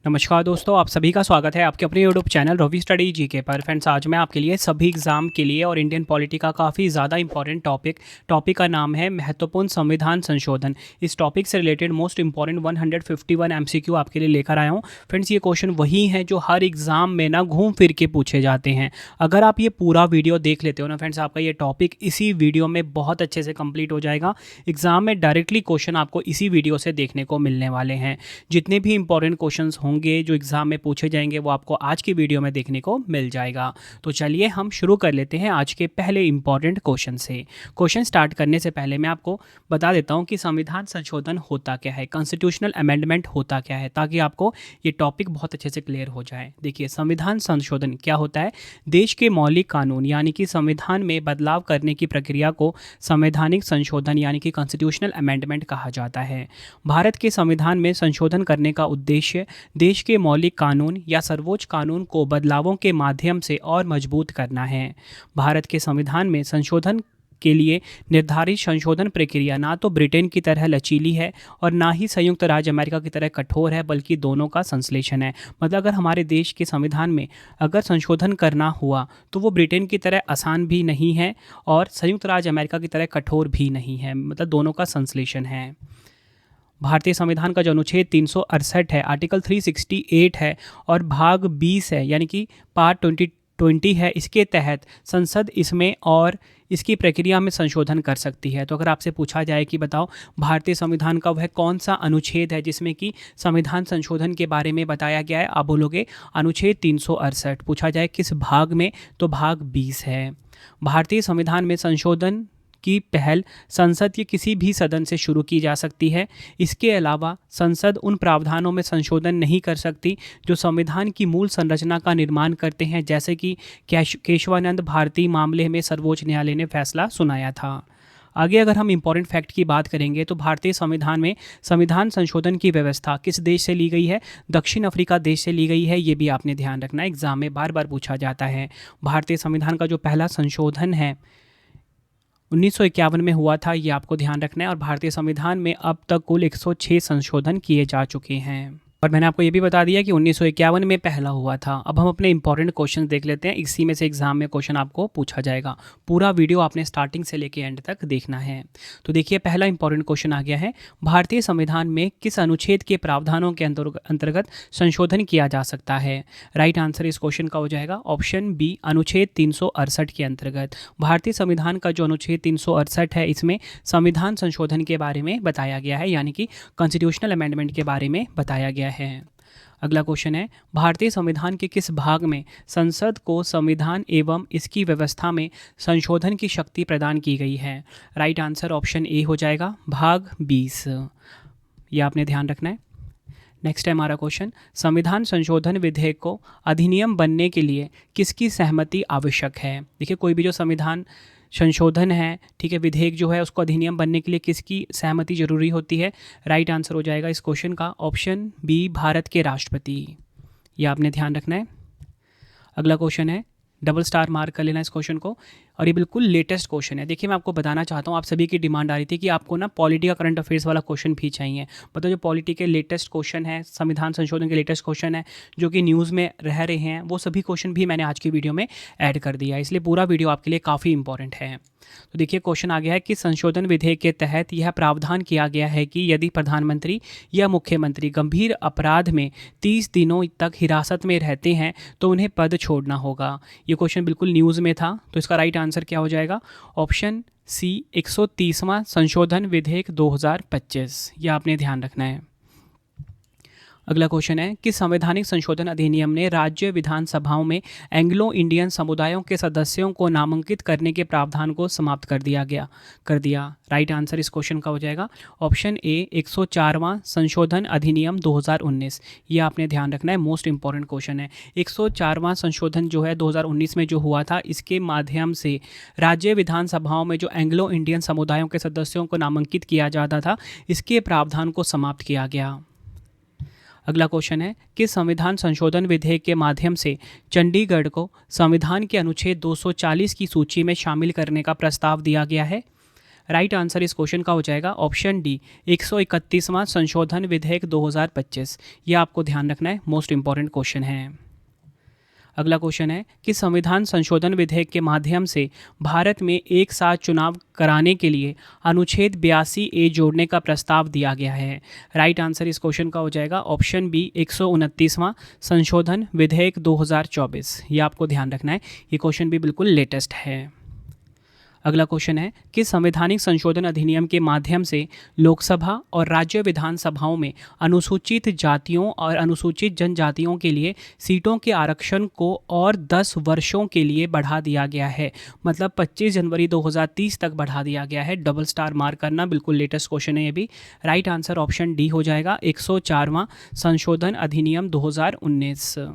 नमस्कार दोस्तों, आप सभी का स्वागत है आपके अपने YouTube channel Ravi study GK पर। फ्रेंड्स, आज मैं आपके लिए सभी एग्जाम के लिए और इंडियन पॉलिटी का काफ़ी ज़्यादा इंपॉर्टेंट टॉपिक का नाम है महत्वपूर्ण संविधान संशोधन। इस टॉपिक से रिलेटेड मोस्ट इंपॉर्टेंट 151 एमसीक्यू आपके लिए लेकर आया हूँ। फ्रेंड्स, ये क्वेश्चन वही हैं जो हर एग्ज़ाम में ना घूम फिर के पूछे जाते हैं। अगर आप ये पूरा वीडियो देख लेते हो ना फ्रेंड्स, आपका ये टॉपिक इसी वीडियो में बहुत अच्छे से कंप्लीट हो जाएगा। एग्जाम में डायरेक्टली क्वेश्चन आपको इसी वीडियो से देखने को मिलने वाले हैं। जितने भी इंपॉर्टेंट क्वेश्चंस होंगे जो एग्जाम में पूछे जाएंगे वो आपको आज की वीडियो में देखने को मिल जाएगा। तो चलिए हम शुरू कर लेते हैं आज के पहले इंपॉर्टेंट क्वेश्चन से। क्वेश्चन स्टार्ट करने से पहले मैं आपको बता देता हूं कि संविधान संशोधन होता क्या है, कॉन्स्टिट्यूशनल अमेंडमेंट होता क्या है, ताकि आपको ये टॉपिक बहुत अच्छे से क्लियर हो जाए। देखिए, संविधान संशोधन क्या होता है? देश के मौलिक कानून यानी कि संविधान में बदलाव करने की प्रक्रिया को संवैधानिक संशोधन यानी कि कॉन्स्टिट्यूशनल अमेंडमेंट कहा जाता है। भारत के संविधान में संशोधन करने का उद्देश्य देश के मौलिक कानून या सर्वोच्च कानून को बदलावों के माध्यम से और मजबूत करना है। भारत के संविधान में संशोधन के लिए निर्धारित संशोधन प्रक्रिया ना तो ब्रिटेन की तरह लचीली है और ना ही संयुक्त राज्य अमेरिका की तरह कठोर है, बल्कि दोनों का संश्लेषण है। मतलब अगर हमारे देश के संविधान में अगर संशोधन करना हुआ तो वो ब्रिटेन की तरह आसान भी नहीं है और संयुक्त राज्य अमेरिका की तरह कठोर भी नहीं है, मतलब दोनों का संश्लेषण है। भारतीय संविधान का जो अनुच्छेद 368 है, आर्टिकल 368 है और भाग 20 है यानी कि पार्ट 20 है, इसके तहत संसद इसमें और इसकी प्रक्रिया में संशोधन कर सकती है। तो अगर आपसे पूछा जाए कि बताओ भारतीय संविधान का वह कौन सा अनुच्छेद है जिसमें कि संविधान संशोधन के बारे में बताया गया है, आप बोलोगे अनुच्छेद 368। पूछा जाए किस भाग में, तो भाग 20 है। भारतीय संविधान में संशोधन की पहल संसद के किसी भी सदन से शुरू की जा सकती है। इसके अलावा संसद उन प्रावधानों में संशोधन नहीं कर सकती जो संविधान की मूल संरचना का निर्माण करते हैं, जैसे कि केशवानंद भारती मामले में सर्वोच्च न्यायालय ने फैसला सुनाया था। आगे अगर हम इम्पॉर्टेंट फैक्ट की बात करेंगे तो भारतीय संविधान में संविधान संशोधन की व्यवस्था किस देश से ली गई है? दक्षिण अफ्रीका देश से ली गई है। ये भी आपने ध्यान रखना है, एग्जाम में बार बार पूछा जाता है। भारतीय संविधान का जो पहला संशोधन है 1951 में हुआ था, ये आपको ध्यान रखना है। और भारतीय संविधान में अब तक कुल 106 संशोधन किए जा चुके हैं। और मैंने आपको ये भी बता दिया कि 1951 में पहला हुआ था। अब हम अपने इंपॉर्टेंट क्वेश्चन देख लेते हैं, इसी में से एग्जाम में क्वेश्चन आपको पूछा जाएगा। पूरा वीडियो आपने स्टार्टिंग से लेकर एंड तक देखना है। तो देखिए, पहला इंपॉर्टेंट क्वेश्चन आ गया है, भारतीय संविधान में किस अनुच्छेद के प्रावधानों के अंतर्गत संशोधन किया जा सकता है? राइट आंसर इस क्वेश्चन का हो जाएगा ऑप्शन बी, अनुच्छेद 368 के अंतर्गत। भारतीय संविधान का जो अनुच्छेद 368 है, इसमें संविधान संशोधन के बारे में बताया गया है, यानी कि कॉन्स्टिट्यूशनल अमेंडमेंट के बारे में बताया गया है। अगला क्वेश्चन है, भारतीय संविधान के किस भाग में संसद को संविधान एवं इसकी व्यवस्था में संशोधन की शक्ति प्रदान की गई है? राइट आंसर ऑप्शन ए हो जाएगा, भाग 20। यह आपने ध्यान रखना है। नेक्स्ट है हमारा क्वेश्चन, संविधान संशोधन विधेयक को अधिनियम बनने के लिए किसकी सहमति आवश्यक है? देखिए, कोई भी जो संविधान संशोधन है, ठीक है, विधेयक जो है उसको अधिनियम बनने के लिए किसकी सहमति जरूरी होती है? राइट आंसर हो जाएगा इस क्वेश्चन का ऑप्शन बी, भारत के राष्ट्रपति। यह आपने ध्यान रखना है। अगला क्वेश्चन है, डबल स्टार मार्क कर लेना इस क्वेश्चन को, और ये बिल्कुल लेटेस्ट क्वेश्चन है। देखिए, मैं आपको बताना चाहता हूँ, आप सभी की डिमांड आ रही थी कि आपको ना पॉलिटी का करंट अफेयर्स वाला क्वेश्चन भी चाहिए। मतलब जो पॉलिटी के लेटेस्ट क्वेश्चन है, संविधान संशोधन के लेटेस्ट क्वेश्चन है जो कि न्यूज़ में रह रहे हैं, वो सभी क्वेश्चन भी मैंने आज की वीडियो में ऐड कर दिया है, इसलिए पूरा वीडियो आपके लिए काफ़ी इंपॉर्टेंट है। तो देखिए, क्वेश्चन आ गया है कि संशोधन विधेयक के तहत यह प्रावधान किया गया है कि यदि प्रधानमंत्री या मुख्यमंत्री गंभीर अपराध में 30 दिनों तक हिरासत में रहते हैं तो उन्हें पद छोड़ना होगा। ये क्वेश्चन बिल्कुल न्यूज़ में था, तो इसका राइट आंसर क्या हो जाएगा? ऑप्शन सी, 130वां संशोधन विधेयक 2025। यह आपने ध्यान रखना है। अगला क्वेश्चन है कि संवैधानिक संशोधन अधिनियम ने राज्य विधानसभाओं में एंग्लो इंडियन समुदायों के सदस्यों को नामांकित करने के प्रावधान को समाप्त कर दिया। राइट आंसर इस क्वेश्चन का हो जाएगा ऑप्शन ए, 104वां संशोधन अधिनियम 2019। ये आपने ध्यान रखना है, मोस्ट इंपॉर्टेंट क्वेश्चन है। 104वां संशोधन जो है 2019 में जो हुआ था, इसके माध्यम से राज्य विधानसभाओं में जो एंग्लो इंडियन समुदायों के सदस्यों को नामांकित किया जाता था, इसके प्रावधान को समाप्त किया गया। अगला क्वेश्चन है कि संविधान संशोधन विधेयक के माध्यम से चंडीगढ़ को संविधान के अनुच्छेद 240 की सूची में शामिल करने का प्रस्ताव दिया गया है? राइट आंसर इस क्वेश्चन का हो जाएगा ऑप्शन डी 131वां संशोधन विधेयक 2025। ये आपको ध्यान रखना है, मोस्ट इंपॉर्टेंट क्वेश्चन है। अगला क्वेश्चन है कि संविधान संशोधन विधेयक के माध्यम से भारत में एक साथ चुनाव कराने के लिए अनुच्छेद 82A जोड़ने का प्रस्ताव दिया गया है। राइट आंसर इस क्वेश्चन का हो जाएगा ऑप्शन बी 129वां संशोधन विधेयक 2024। ये आपको ध्यान रखना है, ये क्वेश्चन भी बिल्कुल लेटेस्ट है। अगला क्वेश्चन है कि संवैधानिक संशोधन अधिनियम के माध्यम से लोकसभा और राज्य विधानसभाओं में अनुसूचित जातियों और अनुसूचित जनजातियों के लिए सीटों के आरक्षण को और 10 वर्षों के लिए बढ़ा दिया गया है। मतलब 25 जनवरी 2030 तक बढ़ा दिया गया है। डबल स्टार मार्क करना, बिल्कुल लेटेस्ट क्वेश्चन है ये भी। राइट आंसर ऑप्शन डी हो जाएगा 104वां संशोधन अधिनियम 2019।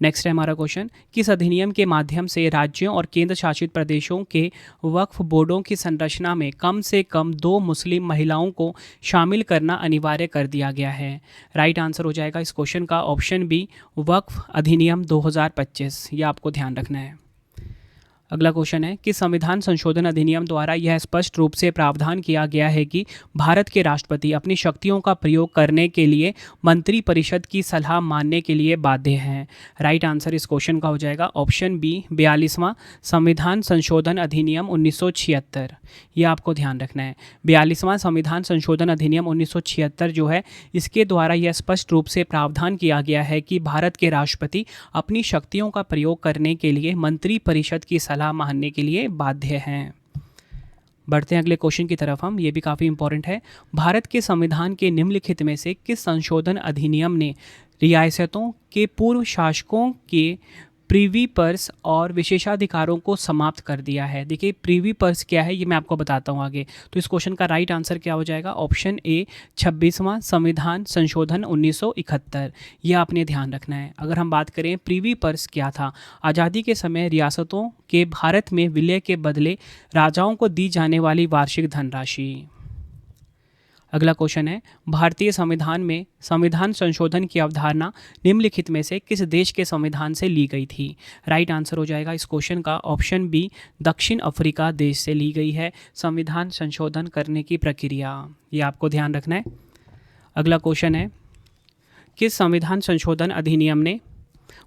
नेक्स्ट है हमारा क्वेश्चन, किस अधिनियम के माध्यम से राज्यों और केंद्र शासित प्रदेशों के वक्फ बोर्डों की संरचना में कम से कम 2 मुस्लिम महिलाओं को शामिल करना अनिवार्य कर दिया गया है। राइट आंसर हो जाएगा इस क्वेश्चन का ऑप्शन बी वक्फ अधिनियम 2025। ये आपको ध्यान रखना है। अगला क्वेश्चन है कि संविधान संशोधन अधिनियम द्वारा यह स्पष्ट रूप से प्रावधान किया गया है कि भारत के राष्ट्रपति अपनी शक्तियों का प्रयोग करने के लिए मंत्रिपरिषद की सलाह मानने के लिए बाध्य हैं। राइट आंसर इस क्वेश्चन का हो जाएगा ऑप्शन बी 42वां संविधान संशोधन अधिनियम 1976। ये आपको ध्यान रखना है। 42वां संविधान संशोधन अधिनियम 1976 जो है, इसके द्वारा यह स्पष्ट रूप से प्रावधान किया गया है कि भारत के राष्ट्रपति अपनी शक्तियों का प्रयोग करने के लिए मंत्रिपरिषद की सलाह मानने के लिए बाध्य हैं। बढ़ते हैं अगले क्वेश्चन की तरफ हम, ये भी काफ़ी इंपॉर्टेंट है। भारत के संविधान के निम्नलिखित में से किस संशोधन अधिनियम ने रियासतों के पूर्व शासकों के प्रीवी पर्स और विशेषाधिकारों को समाप्त कर दिया है? देखिए प्रीवी पर्स क्या है ये मैं आपको बताता हूँ आगे। तो इस क्वेश्चन का राइट आंसर क्या हो जाएगा? ऑप्शन ए 26वां संविधान संशोधन 1971। ये आपने ध्यान रखना है। अगर हम बात करें प्रीवी पर्स क्या था, आज़ादी के समय रियासतों के भारत में विलय के बदले राजाओं को दी जाने वाली वार्षिक धनराशि। अगला क्वेश्चन है, भारतीय संविधान में संविधान संशोधन की अवधारणा निम्नलिखित में से किस देश के संविधान से ली गई थी? राइट आंसर हो जाएगा इस क्वेश्चन का ऑप्शन बी दक्षिण अफ्रीका देश से ली गई है संविधान संशोधन करने की प्रक्रिया। ये आपको ध्यान रखना है। अगला क्वेश्चन है, किस संविधान संशोधन अधिनियम ने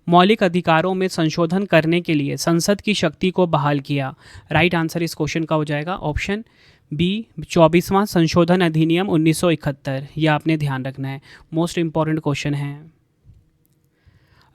मौलिक अधिकारों में संशोधन करने के लिए संसद की शक्ति को बहाल किया? राइट आंसर इस क्वेश्चन का हो जाएगा ऑप्शन बी 24वां संशोधन अधिनियम 1971। यह आपने ध्यान रखना है, मोस्ट इंपॉर्टेंट क्वेश्चन है।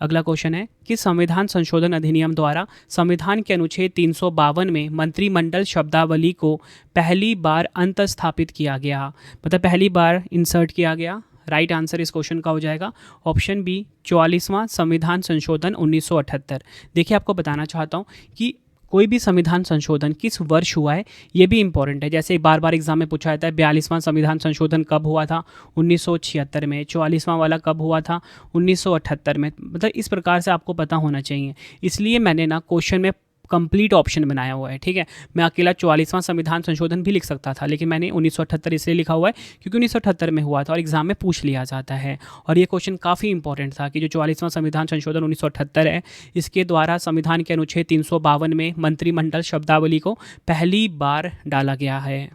अगला क्वेश्चन है कि संविधान संशोधन अधिनियम द्वारा संविधान के अनुच्छेद 352 में मंत्रिमंडल शब्दावली को पहली बार अंतस्थापित किया गया, मतलब पहली बार इंसर्ट किया गया। राइट आंसर इस क्वेश्चन का हो जाएगा ऑप्शन बी 44वां संविधान संशोधन 1978। देखिए आपको बताना चाहता हूँ कि कोई भी संविधान संशोधन किस वर्ष हुआ है ये भी इंपॉर्टेंट है। जैसे बार बार एग्जाम में पूछा जाता है 42वां संविधान संशोधन कब हुआ था? 1976 में। 44वां वाला कब हुआ था? 1978 में। मतलब इस प्रकार से आपको पता होना चाहिए। इसलिए मैंने ना क्वेश्चन में कंप्लीट ऑप्शन बनाया हुआ है, ठीक है। मैं अकेला 44वां संविधान संशोधन भी लिख सकता था, लेकिन मैंने 1978 इसलिए लिखा हुआ है क्योंकि 1978 में हुआ था और एग्जाम में पूछ लिया जाता है। और ये क्वेश्चन काफ़ी इंपॉर्टेंट था कि जो 44वां संविधान संशोधन 1978 है, इसके द्वारा संविधान के अनुच्छेद 352 में मंत्रिमंडल शब्दावली को पहली बार डाला गया है।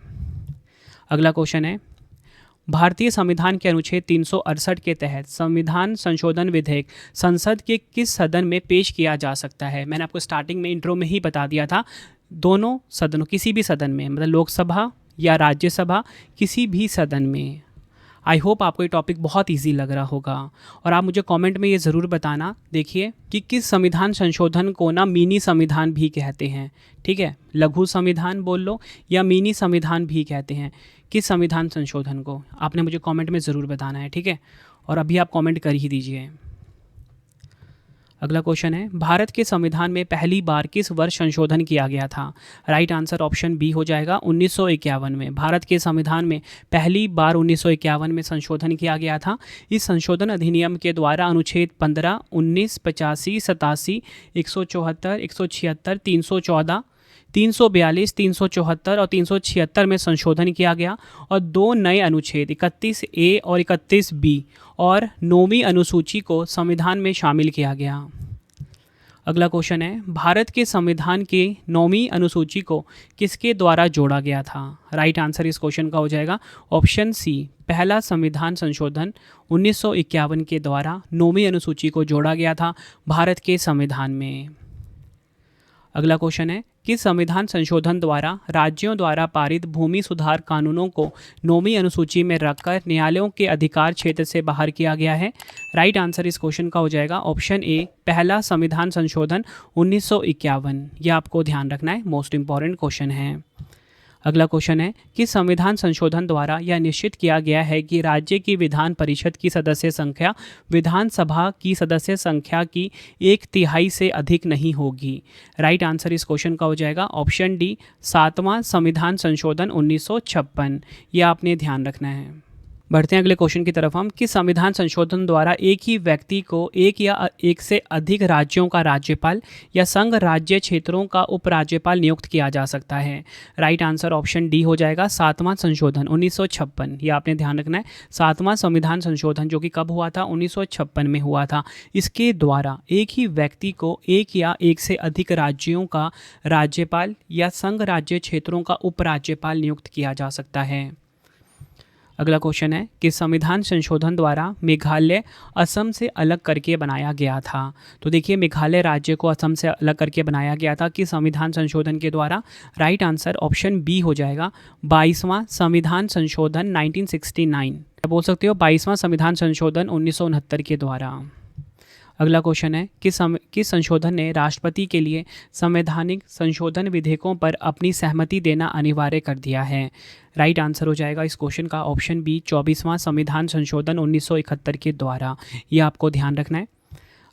अगला क्वेश्चन है, भारतीय संविधान के अनुच्छेद 368 के तहत संविधान संशोधन विधेयक संसद के किस सदन में पेश किया जा सकता है? मैंने आपको स्टार्टिंग में इंट्रो में ही बता दिया था, दोनों सदनों, किसी भी सदन में, मतलब लोकसभा या राज्यसभा, किसी भी सदन में। आई होप आपको ये टॉपिक बहुत इजी लग रहा होगा और आप मुझे कमेंट में ये ज़रूर बताना। देखिए कि किस संविधान संशोधन को ना मिनी संविधान भी कहते हैं, ठीक है। लघु संविधान बोल लो या मिनी संविधान भी कहते हैं। किस संविधान संशोधन को आपने मुझे कमेंट में ज़रूर बताना है, ठीक है। और अभी आप कमेंट कर ही दीजिए। अगला क्वेश्चन है, भारत के संविधान में पहली बार किस वर्ष संशोधन किया गया था? राइट आंसर ऑप्शन बी हो जाएगा 1951 में। भारत के संविधान में पहली बार 1951 में संशोधन किया गया था। इस संशोधन अधिनियम के द्वारा अनुच्छेद 15, 19, 85, 87, 174, 176, 314, 342, 374 और 376 में संशोधन किया गया और 2 नए अनुच्छेद 31A और 31B और 9वीं अनुसूची को संविधान में शामिल किया गया। अगला क्वेश्चन है, भारत के संविधान के 9वीं अनुसूची को किसके द्वारा जोड़ा गया था? राइट आंसर इस क्वेश्चन का हो जाएगा ऑप्शन सी, पहला संविधान संशोधन 1951 के द्वारा 9वीं अनुसूची को जोड़ा गया था भारत के संविधान में। अगला क्वेश्चन है, किस संविधान संशोधन द्वारा राज्यों द्वारा पारित भूमि सुधार कानूनों को 9वीं अनुसूची में रखकर न्यायालयों के अधिकार क्षेत्र से बाहर किया गया है? राइट आंसर इस क्वेश्चन का हो जाएगा ऑप्शन ए, पहला संविधान संशोधन 1951। यह आपको ध्यान रखना है, मोस्ट इंपॉर्टेंट क्वेश्चन है। अगला क्वेश्चन है, कि संविधान संशोधन द्वारा यह निश्चित किया गया है कि राज्य की विधान परिषद की सदस्य संख्या विधानसभा की सदस्य संख्या की 1/3 से अधिक नहीं होगी? राइट आंसर इस क्वेश्चन का हो जाएगा ऑप्शन डी, 7वां संविधान संशोधन 1956। यह आपने ध्यान रखना है। बढ़ते हैं अगले क्वेश्चन की तरफ हम, कि संविधान संशोधन द्वारा एक ही व्यक्ति को एक या एक से अधिक राज्यों का राज्यपाल या संघ राज्य क्षेत्रों का उपराज्यपाल नियुक्त किया जा सकता है? राइट आंसर ऑप्शन डी हो जाएगा, 7वां संशोधन 1956। ये आपने ध्यान रखना है, 7वां संविधान संशोधन जो कि कब हुआ था? 1956 में हुआ था। इसके द्वारा एक ही व्यक्ति को एक या एक से अधिक राज्यों का राज्यपाल या संघ राज्य क्षेत्रों का उपराज्यपाल नियुक्त किया जा सकता है। अगला क्वेश्चन है, कि संविधान संशोधन द्वारा मेघालय असम से अलग करके बनाया गया था? तो देखिए, मेघालय राज्य को असम से अलग करके बनाया गया था कि संविधान संशोधन के द्वारा? राइट आंसर ऑप्शन बी हो जाएगा, 22वां संविधान संशोधन 1969। बोल सकते हो 22वां संविधान संशोधन 1969 के द्वारा। अगला क्वेश्चन है, किस संशोधन ने राष्ट्रपति के लिए संवैधानिक संशोधन विधेयकों पर अपनी सहमति देना अनिवार्य कर दिया है? राइट आंसर हो जाएगा इस क्वेश्चन का ऑप्शन बी, 24वां संविधान संशोधन 1971 के द्वारा। यह आपको ध्यान रखना है।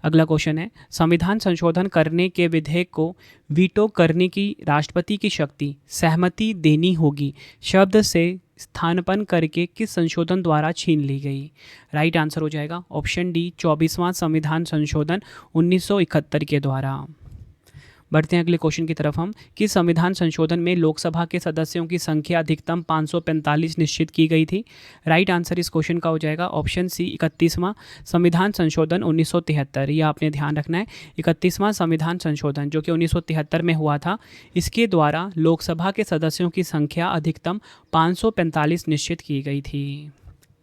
अगला क्वेश्चन है, संविधान संशोधन करने के विधेयक को वीटो करने की राष्ट्रपति की शक्ति सहमति देनी होगी शब्द से स्थानापन्न करके किस संशोधन द्वारा छीन ली गई? राइट आंसर हो जाएगा ऑप्शन डी, 24वां संविधान संशोधन 1971 के द्वारा। बढ़ते हैं अगले क्वेश्चन की तरफ हम, कि संविधान संशोधन में लोकसभा के सदस्यों की संख्या अधिकतम 545 निश्चित की गई थी? राइट आंसर इस क्वेश्चन का हो जाएगा ऑप्शन सी, 31वां संविधान संशोधन 1973। यह आपने ध्यान रखना है, 31वां संविधान संशोधन जो कि 1973 में हुआ था, इसके द्वारा लोकसभा के सदस्यों की संख्या अधिकतम 545 निश्चित की गई थी।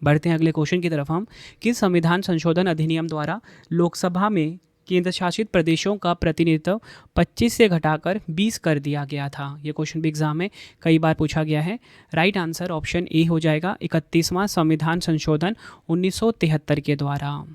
बढ़ते हैं अगले क्वेश्चन की तरफ हम, कि संविधान संशोधन अधिनियम द्वारा लोकसभा में केंद्र शासित प्रदेशों का प्रतिनिधित्व 25 से घटाकर 20 कर दिया गया था? ये क्वेश्चन भी एग्जाम में कई बार पूछा गया है। राइट आंसर ऑप्शन ए हो जाएगा, 31वां संविधान संशोधन 1973 के द्वारा।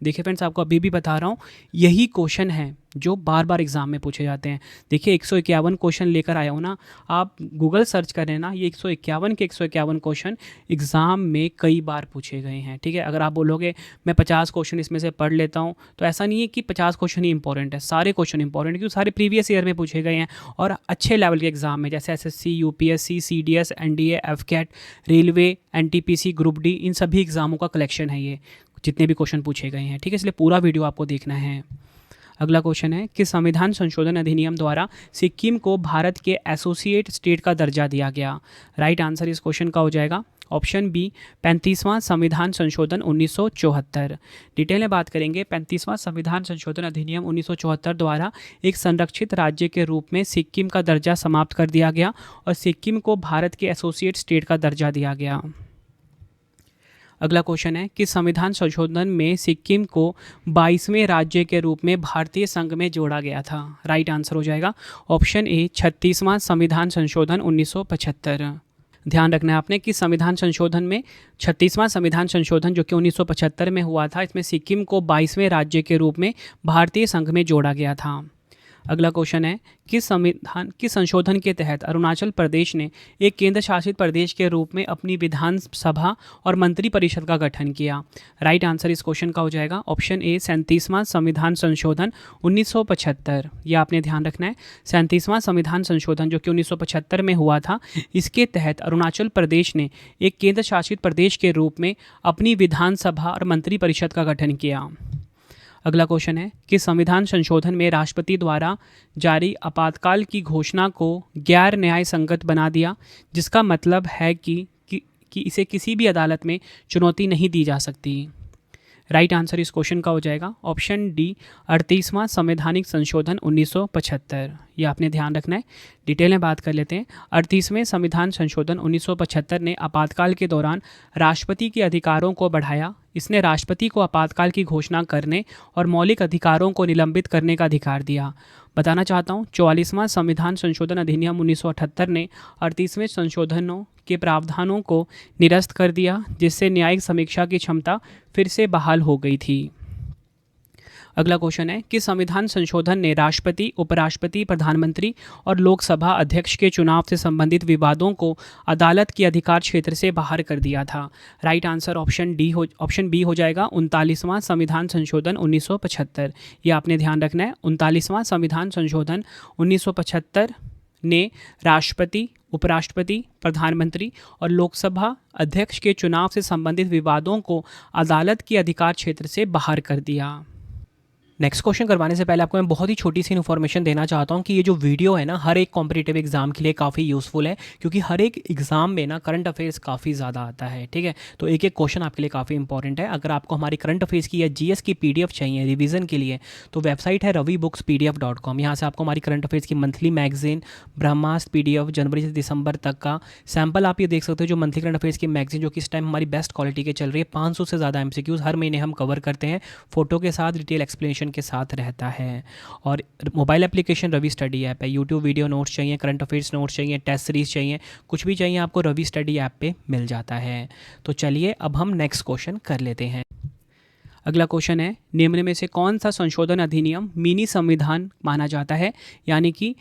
देखिए फ्रेंड्स, आपको अभी भी बता रहा हूँ, यही क्वेश्चन है जो बार बार एग्जाम में पूछे जाते हैं। देखिए 151 क्वेश्चन लेकर आया हूँ ना, आप गूगल सर्च करें ना, ये 151 के 151 क्वेश्चन एग्ज़ाम में कई बार पूछे गए हैं। ठीक है, अगर आप बोलोगे मैं 50 क्वेश्चन इसमें से पढ़ लेता हूँ, तो ऐसा नहीं है कि 50 क्वेश्चन ही इंपॉर्टेंट है, सारे क्वेश्चन इंपॉर्टेंट, क्योंकि सारे प्रीवियस ईयर में पूछे गए हैं और अच्छे लेवल के एग्जाम में, जैसे SSC, UPSC, CDS, NDA, FCAT, railway, NTPC, group D, इन सभी एग्जामों का कलेक्शन है ये, जितने भी क्वेश्चन पूछे गए हैं। ठीक है, इसलिए पूरा वीडियो आपको देखना है। अगला क्वेश्चन है, कि संविधान संशोधन अधिनियम द्वारा सिक्किम को भारत के एसोसिएट स्टेट का दर्जा दिया गया? राइट आंसर इस क्वेश्चन का हो जाएगा ऑप्शन बी, 35वां संविधान संशोधन 1974। डिटेल में बात करेंगे, 35वां संविधान संशोधन अधिनियम 1974 द्वारा एक संरक्षित राज्य के रूप में सिक्किम का दर्जा समाप्त कर दिया गया और सिक्किम को भारत के एसोसिएट स्टेट का दर्जा दिया गया। अगला क्वेश्चन है, कि संविधान संशोधन में सिक्किम को 22वें राज्य के रूप में भारतीय संघ में जोड़ा गया था? राइट आंसर हो जाएगा ऑप्शन ए, 36वां संविधान संशोधन 1975। ध्यान रखना है आपने कि संविधान संशोधन में 36वां संविधान संशोधन जो कि 1975 में हुआ था, इसमें सिक्किम को 22वें राज्य के रूप में भारतीय संघ में जोड़ा गया था। अगला क्वेश्चन है, किस संशोधन के तहत अरुणाचल प्रदेश ने एक केंद्र शासित प्रदेश के रूप में अपनी विधानसभा और मंत्री परिषद का गठन किया? राइट आंसर इस क्वेश्चन का हो जाएगा ऑप्शन ए, 37वां संविधान संशोधन 1975। यह आपने ध्यान रखना है, 37वां संविधान संशोधन जो कि 1975 में हुआ था, इसके तहत अरुणाचल प्रदेश ने एक केंद्र शासित प्रदेश के रूप में अपनी विधानसभा और मंत्री परिषद का गठन किया। अगला क्वेश्चन है, कि संविधान संशोधन में राष्ट्रपति द्वारा जारी आपातकाल की घोषणा को गैर न्याय संगत बना दिया, जिसका मतलब है कि इसे किसी भी अदालत में चुनौती नहीं दी जा सकती? राइट आंसर इस क्वेश्चन का हो जाएगा ऑप्शन डी 38वां संवैधानिक संशोधन 1975। ये आपने ध्यान रखना है। डिटेल में बात कर लेते हैं। 38वें संविधान संशोधन 1975 ने आपातकाल के दौरान राष्ट्रपति के अधिकारों को बढ़ाया। इसने राष्ट्रपति को आपातकाल की घोषणा करने और मौलिक अधिकारों को निलंबित करने का अधिकार दिया। बताना चाहता हूँ 44वां संविधान संशोधन अधिनियम 1978 ने 38वें संशोधनों के प्रावधानों को निरस्त कर दिया, जिससे न्यायिक समीक्षा की क्षमता फिर से बहाल हो गई थी। अगला क्वेश्चन है कि संविधान संशोधन ने राष्ट्रपति, उपराष्ट्रपति, प्रधानमंत्री और लोकसभा अध्यक्ष के चुनाव से संबंधित विवादों को अदालत के अधिकार क्षेत्र से बाहर कर दिया था। राइट आंसर ऑप्शन बी हो जाएगा 39वां संविधान संशोधन 1975। ये आपने ध्यान रखना है। 39वां संविधान संशोधन 1975 ने राष्ट्रपति, उपराष्ट्रपति, प्रधानमंत्री और लोकसभा अध्यक्ष के चुनाव से संबंधित विवादों को अदालत के अधिकार क्षेत्र से बाहर कर दिया। नेक्स्ट क्वेश्चन करवाने से पहले आपको मैं बहुत ही छोटी सी इन्फॉर्मेशन देना चाहता हूँ कि ये जो वीडियो है ना हर एक कॉम्पिटिटिव एग्जाम के लिए काफ़ी यूज़फुल है, क्योंकि हर एक एग्जाम में ना करंट अफेयर्स काफ़ी ज़्यादा आता है। ठीक है, तो एक एक क्वेश्चन आपके लिए काफ़ी इंपॉर्टेंट है। अगर आपको हमारी करंट अफेयर्स की या जीएस की PDF चाहिए रिवीजन के लिए, तो वेबसाइट है ravibookspdf.com। यहाँ से आपको हमारी करंट अफेयर्स की मंथली मैगजीन, ब्रह्मास्त्र PDF जनवरी से दिसंबर तक का सैम्पल आप ये देख सकते हो। जो मंथली करंट अफेयर्स की मैगजीन जो कि इस टाइम हमारी बेस्ट क्वालिटी के चल रही है, 500 से ज़्यादा MCQs हर महीने हम कवर करते हैं, फोटो के साथ, डिटेल एक्सप्लेनेशन के साथ रहता है। और mobile application Ravi study app है। यूट्यूब वीडियो नोट्स चाहिए, करंट अफेयर्स नोट्स चाहिए, टेस्ट सीरीज चाहिए, कुछ भी चाहिए आपको रवि स्टडी ऐप पे मिल जाता है। तो चलिए अब हम नेक्स्ट क्वेश्चन कर लेते हैं। अगला क्वेश्चन है, निम्न में से कौन सा संशोधन अधिनियम मिनी संविधान माना जाता है, यानी कि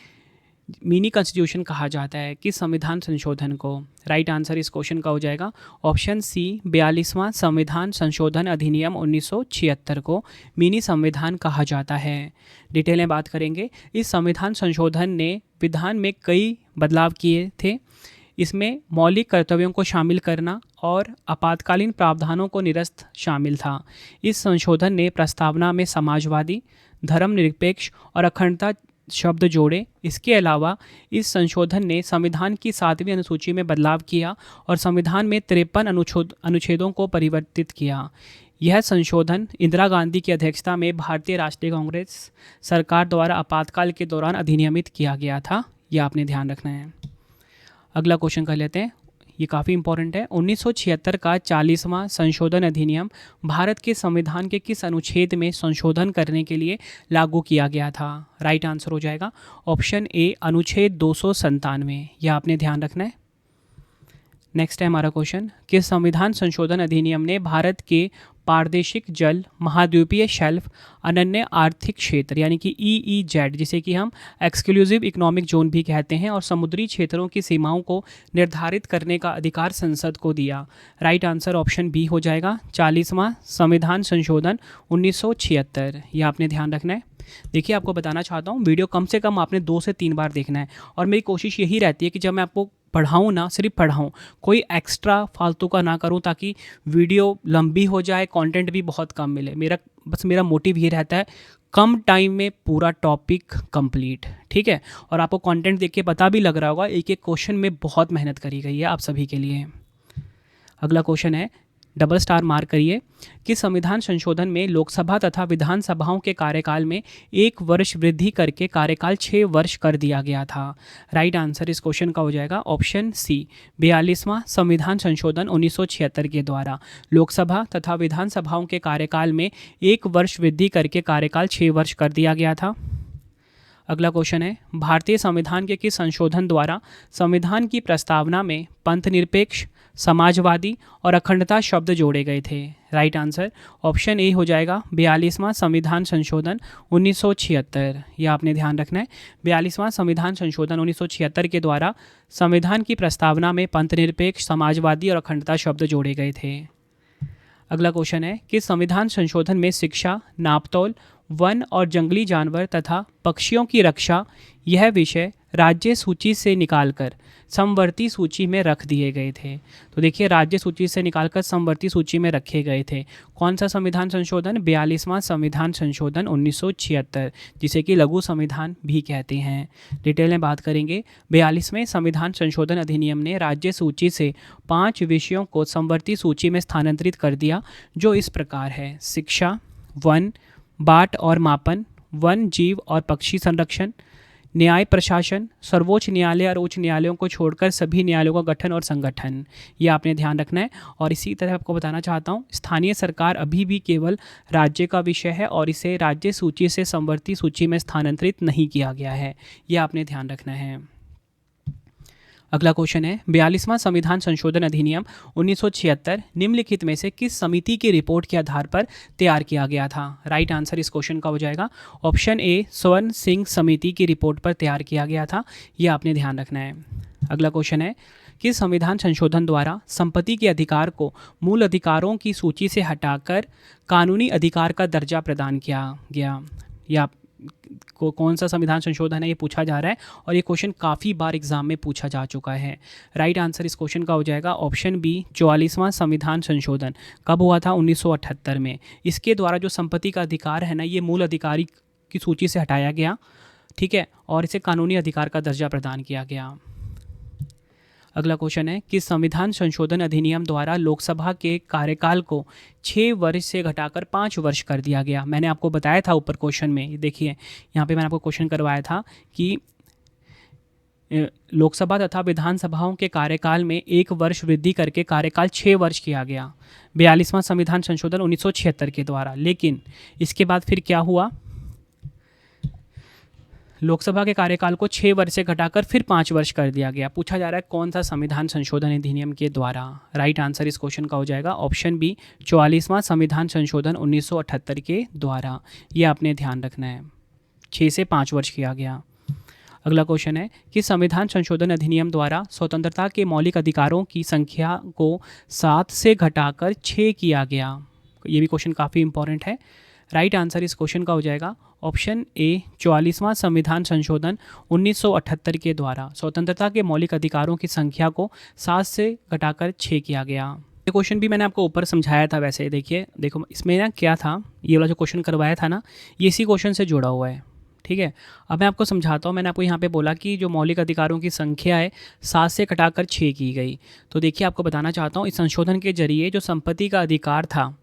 मिनी कॉन्स्टिट्यूशन कहा जाता है कि संविधान संशोधन को। राइट आंसर इस क्वेश्चन का हो जाएगा ऑप्शन सी 42वां संविधान संशोधन अधिनियम 1976 को मिनी संविधान कहा जाता है। डिटेल में बात करेंगे। इस संविधान संशोधन ने विधान में कई बदलाव किए थे। इसमें मौलिक कर्तव्यों को शामिल करना और आपातकालीन प्रावधानों को निरस्त शामिल था। इस संशोधन ने प्रस्तावना में समाजवादी, धर्मनिरपेक्ष और अखंडता शब्द जोड़े। इसके अलावा इस संशोधन ने संविधान की 7वीं अनुसूची में बदलाव किया और संविधान में 53 अनुच्छेदों को परिवर्तित किया। यह संशोधन इंदिरा गांधी की अध्यक्षता में भारतीय राष्ट्रीय कांग्रेस सरकार द्वारा आपातकाल के दौरान अधिनियमित किया गया था। यह आपने ध्यान रखना है। अगला क्वेश्चन कर लेते हैं, ये काफ़ी इंपॉर्टेंट है। 1976 का 40वां संशोधन अधिनियम भारत के संविधान के किस अनुच्छेद में संशोधन करने के लिए लागू किया गया था? राइट आंसर हो जाएगा ऑप्शन ए अनुच्छेद 297। यह आपने ध्यान रखना है। नेक्स्ट है हमारा क्वेश्चन, किस संविधान संशोधन अधिनियम ने भारत के प्रादेशिक जल, महाद्वीपीय शेल्फ, अनन्य आर्थिक क्षेत्र यानी कि EEZ, जिसे कि हम एक्सक्लूसिव इकोनॉमिक जोन भी कहते हैं, और समुद्री क्षेत्रों की सीमाओं को निर्धारित करने का अधिकार संसद को दिया? राइट आंसर ऑप्शन बी हो जाएगा 40वां संविधान संशोधन 1976। यह आपने ध्यान रखना है। देखिए, आपको बताना चाहता हूँ, वीडियो कम से कम आपने 2 से 3 बार देखना है, और मेरी कोशिश यही रहती है कि जब मैं आपको पढ़ाऊँ ना, सिर्फ पढ़ाऊँ, कोई एक्स्ट्रा फालतू का ना करूँ, ताकि वीडियो लंबी हो जाए, कंटेंट भी बहुत कम मिले। मेरा मोटिव ये रहता है कम टाइम में पूरा टॉपिक कंप्लीट। ठीक है, और आपको कंटेंट देख के पता भी लग रहा होगा एक एक क्वेश्चन में बहुत मेहनत करी गई है आप सभी के लिए। अगला क्वेश्चन है, डबल स्टार मार्क करिए, कि संविधान संशोधन में लोकसभा तथा विधानसभाओं के कार्यकाल में 1 वर्ष वृद्धि करके कार्यकाल 6 वर्ष कर दिया गया था। राइट आंसर इस क्वेश्चन का हो जाएगा ऑप्शन सी 42वां संविधान संशोधन 1976 के द्वारा लोकसभा तथा विधानसभाओं के कार्यकाल में 1 वर्ष वृद्धि करके कार्यकाल 6 वर्ष कर दिया गया था। अगला क्वेश्चन है, भारतीय संविधान के किस संशोधन द्वारा संविधान की प्रस्तावना में पंथनिरपेक्ष, समाजवादी और अखंडता शब्द जोड़े गए थे? राइट आंसर ऑप्शन ए हो जाएगा 42वां संविधान संशोधन 1976। यह आपने ध्यान रखना है। 42वां संविधान संशोधन 1976 के द्वारा संविधान की प्रस्तावना में पंथनिरपेक्ष, समाजवादी और अखंडता शब्द जोड़े गए थे। अगला क्वेश्चन है, कि संविधान संशोधन में शिक्षा, नापतोल, वन और जंगली जानवर तथा पक्षियों की रक्षा यह विषय राज्य सूची से निकालकर समवर्ती सूची में रख दिए गए थे। तो देखिए, राज्य सूची से निकालकर समवर्ती सूची में रखे गए थे। कौन सा संविधान संशोधन? 42वां संविधान संशोधन 1976, जिसे कि लघु संविधान भी कहते हैं। डिटेल में बात करेंगे। 42वें संविधान संशोधन अधिनियम ने राज्य सूची से 5 विषयों को समवर्ती सूची में स्थानांतरित कर दिया, जो इस प्रकार है: शिक्षा, वन, बाट और मापन, वन, जीव और पक्षी संरक्षण, न्याय प्रशासन, सर्वोच्च न्यायालय और उच्च न्यायालयों को छोड़कर सभी न्यायालयों का गठन और संगठन। ये आपने ध्यान रखना है। और इसी तरह आपको बताना चाहता हूँ, स्थानीय सरकार अभी भी केवल राज्य का विषय है और इसे राज्य सूची से समवर्ती सूची में स्थानांतरित नहीं किया गया है। ये आपने ध्यान रखना है। अगला क्वेश्चन है, 42वां संविधान संशोधन अधिनियम 1976 निम्नलिखित में से किस समिति की रिपोर्ट के आधार पर तैयार किया गया था? राइट आंसर इस क्वेश्चन का हो जाएगा ऑप्शन ए, स्वर्ण सिंह समिति की रिपोर्ट पर तैयार किया गया था। ये आपने ध्यान रखना है। अगला क्वेश्चन है, किस संविधान संशोधन द्वारा संपत्ति के अधिकार को मूल अधिकारों की सूची से हटाकर कानूनी अधिकार का दर्जा प्रदान किया गया? या कौन सा संविधान संशोधन है, ये पूछा जा रहा है और ये क्वेश्चन काफ़ी बार एग्जाम में पूछा जा चुका है। राइट आंसर इस क्वेश्चन का हो जाएगा ऑप्शन बी, 44वां संविधान संशोधन। कब हुआ था? 1978 में। इसके द्वारा जो संपत्ति का अधिकार है ना, ये मूल अधिकारी की सूची से हटाया गया, ठीक है, और इसे कानूनी अधिकार का दर्जा प्रदान किया गया। अगला क्वेश्चन है, किस संविधान संशोधन अधिनियम द्वारा लोकसभा के कार्यकाल को 6 वर्ष से घटाकर 5 वर्ष कर दिया गया? मैंने आपको बताया था ऊपर क्वेश्चन में, देखिए यहाँ पे मैंने आपको क्वेश्चन करवाया था कि लोकसभा तथा विधानसभाओं के कार्यकाल में 1 वर्ष वृद्धि करके कार्यकाल 6 वर्ष किया गया 42वां संविधान संशोधन 1976 के द्वारा। लेकिन इसके बाद फिर क्या हुआ? लोकसभा के कार्यकाल को 6 वर्ष से घटाकर फिर 5 वर्ष कर दिया गया। पूछा जा रहा है कौन सा संविधान संशोधन अधिनियम के द्वारा? राइट आंसर इस क्वेश्चन का हो जाएगा ऑप्शन बी, 44वां संविधान संशोधन 1978 के द्वारा। ये आपने ध्यान रखना है, 6 से 5 वर्ष किया गया। अगला क्वेश्चन है कि संविधान संशोधन अधिनियम द्वारा स्वतंत्रता के मौलिक अधिकारों की संख्या को 7 से घटाकर 6 किया गया। ये भी क्वेश्चन काफ़ी इंपॉर्टेंट है। राइट आंसर इस क्वेश्चन का हो जाएगा ऑप्शन ए, 44वां संविधान संशोधन 1978 के द्वारा स्वतंत्रता के मौलिक अधिकारों की संख्या को 7 से घटाकर 6 किया गया। ये क्वेश्चन भी मैंने आपको ऊपर समझाया था। वैसे देखो इसमें ना क्या था, ये वाला जो क्वेश्चन करवाया था ना, ये इसी क्वेश्चन से जुड़ा हुआ है, ठीक है। अब मैं आपको समझाता हूँ। मैंने आपको यहाँ पे बोला कि जो मौलिक अधिकारों की संख्या है 7 से घटाकर 6 की गई। तो देखिए, आपको बताना चाहता हूँ, इस संशोधन के जरिए जो संपत्ति का अधिकार था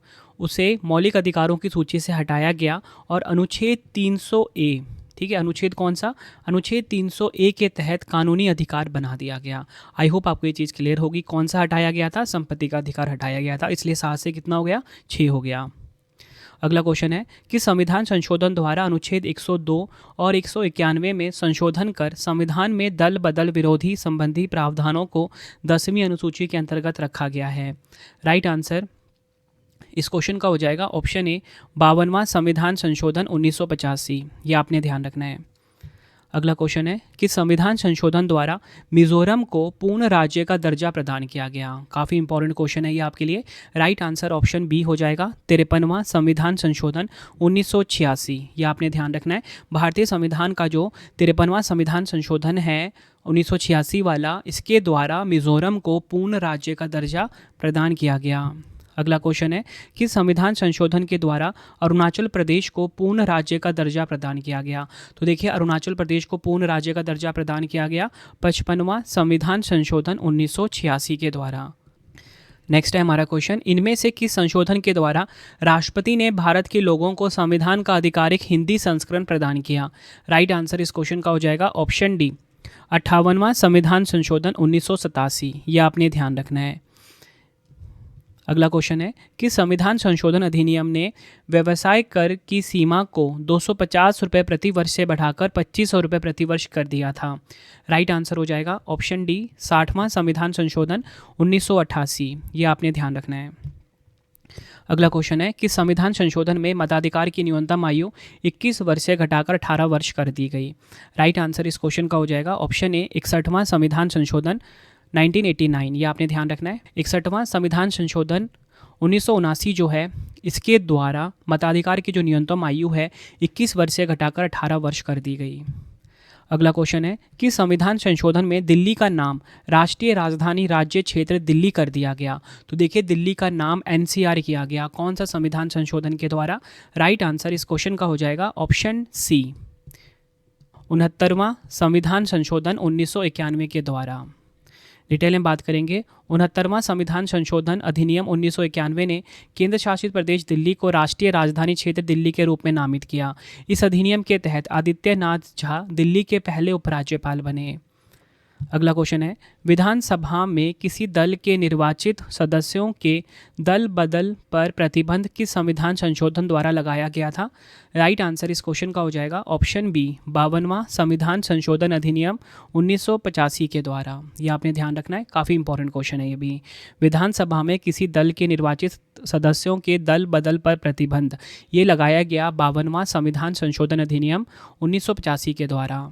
उसे मौलिक अधिकारों की सूची से हटाया गया और अनुच्छेद 300A, ठीक है, अनुच्छेद कौन सा? अनुच्छेद 300A के तहत कानूनी अधिकार बना दिया गया। आई होप आपको ये चीज़ क्लियर होगी। कौन सा हटाया गया था? संपत्ति का अधिकार हटाया गया था, इसलिए 7 से कितना हो गया? 6 हो गया। अगला क्वेश्चन है कि संविधान संशोधन द्वारा अनुच्छेद 102 और 191 में संशोधन कर संविधान में दल बदल विरोधी संबंधी प्रावधानों को 10वीं अनुसूची के अंतर्गत रखा गया है। राइट आंसर इस क्वेश्चन का हो जाएगा ऑप्शन ए, 52वां संविधान संशोधन 1985। ये आपने ध्यान रखना है। अगला क्वेश्चन है कि संविधान संशोधन द्वारा मिजोरम को पूर्ण राज्य का दर्जा प्रदान किया गया। काफ़ी इंपॉर्टेंट क्वेश्चन है ये आपके लिए। राइट आंसर ऑप्शन बी हो जाएगा, 53वां संविधान संशोधन 1986। ये आपने ध्यान रखना है। भारतीय संविधान का जो 53वां संविधान संशोधन है 1986 वाला, इसके द्वारा मिजोरम को पूर्ण राज्य का दर्जा प्रदान किया गया। अगला क्वेश्चन है कि संविधान संशोधन के द्वारा अरुणाचल प्रदेश को पूर्ण राज्य का दर्जा प्रदान किया गया। तो देखिए, अरुणाचल प्रदेश को पूर्ण राज्य का दर्जा प्रदान किया गया 55वां संविधान संशोधन 1986 के द्वारा। नेक्स्ट है हमारा क्वेश्चन, इनमें से किस संशोधन के द्वारा राष्ट्रपति ने भारत के लोगों को संविधान का आधिकारिक हिंदी संस्करण प्रदान किया? राइट आंसर इस क्वेश्चन का हो जाएगा ऑप्शन डी, 58वां संविधान संशोधन 1987। यह आपने ध्यान रखना है। अगला क्वेश्चन है कि संविधान संशोधन अधिनियम ने व्यवसाय कर की सीमा को 250 रुपये प्रति वर्ष से बढ़ाकर 2500 रुपये प्रति वर्ष कर दिया था। राइट आंसर हो जाएगा ऑप्शन डी, 60वां संविधान संशोधन 1988। ये आपने ध्यान रखना है। अगला क्वेश्चन है कि संविधान संशोधन में मताधिकार की न्यूनतम आयु 21 वर्ष से घटाकर 18 वर्ष कर दी गई। राइट आंसर इस क्वेश्चन का हो जाएगा ऑप्शन ए, 61वां संविधान संशोधन 1989। ये आपने ध्यान रखना है। 61वां संविधान संशोधन 1979 जो है, इसके द्वारा मताधिकार की जो न्यूनतम आयु है 21 वर्ष से घटाकर 18 वर्ष कर दी गई। अगला क्वेश्चन है कि संविधान संशोधन में दिल्ली का नाम राष्ट्रीय राजधानी राज्य क्षेत्र दिल्ली कर दिया गया। तो देखिए दिल्ली का नाम एनसीआर किया गया, कौन सा संविधान संशोधन के द्वारा? राइट आंसर इस क्वेश्चन का हो जाएगा ऑप्शन सी, 69वां संविधान संशोधन 1991 के द्वारा। डिटेल में बात करेंगे। 69वां संविधान संशोधन अधिनियम 1991 ने केंद्र शासित प्रदेश दिल्ली को राष्ट्रीय राजधानी क्षेत्र दिल्ली के रूप में नामित किया। इस अधिनियम के तहत आदित्यनाथ झा दिल्ली के पहले उपराज्यपाल बने। अगला क्वेश्चन है विधानसभा में किसी दल के निर्वाचित सदस्यों के दल बदल पर प्रतिबंध किस संविधान संशोधन द्वारा लगाया गया था? राइट आंसर इस क्वेश्चन का हो जाएगा ऑप्शन बी, 52वां संविधान संशोधन अधिनियम 1985 के द्वारा। ये आपने ध्यान रखना है, काफ़ी इंपॉर्टेंट क्वेश्चन है ये भी। विधानसभा में किसी दल के निर्वाचित सदस्यों के दल बदल पर प्रतिबंध ये लगाया गया 52वां संविधान संशोधन अधिनियम 1985 के द्वारा।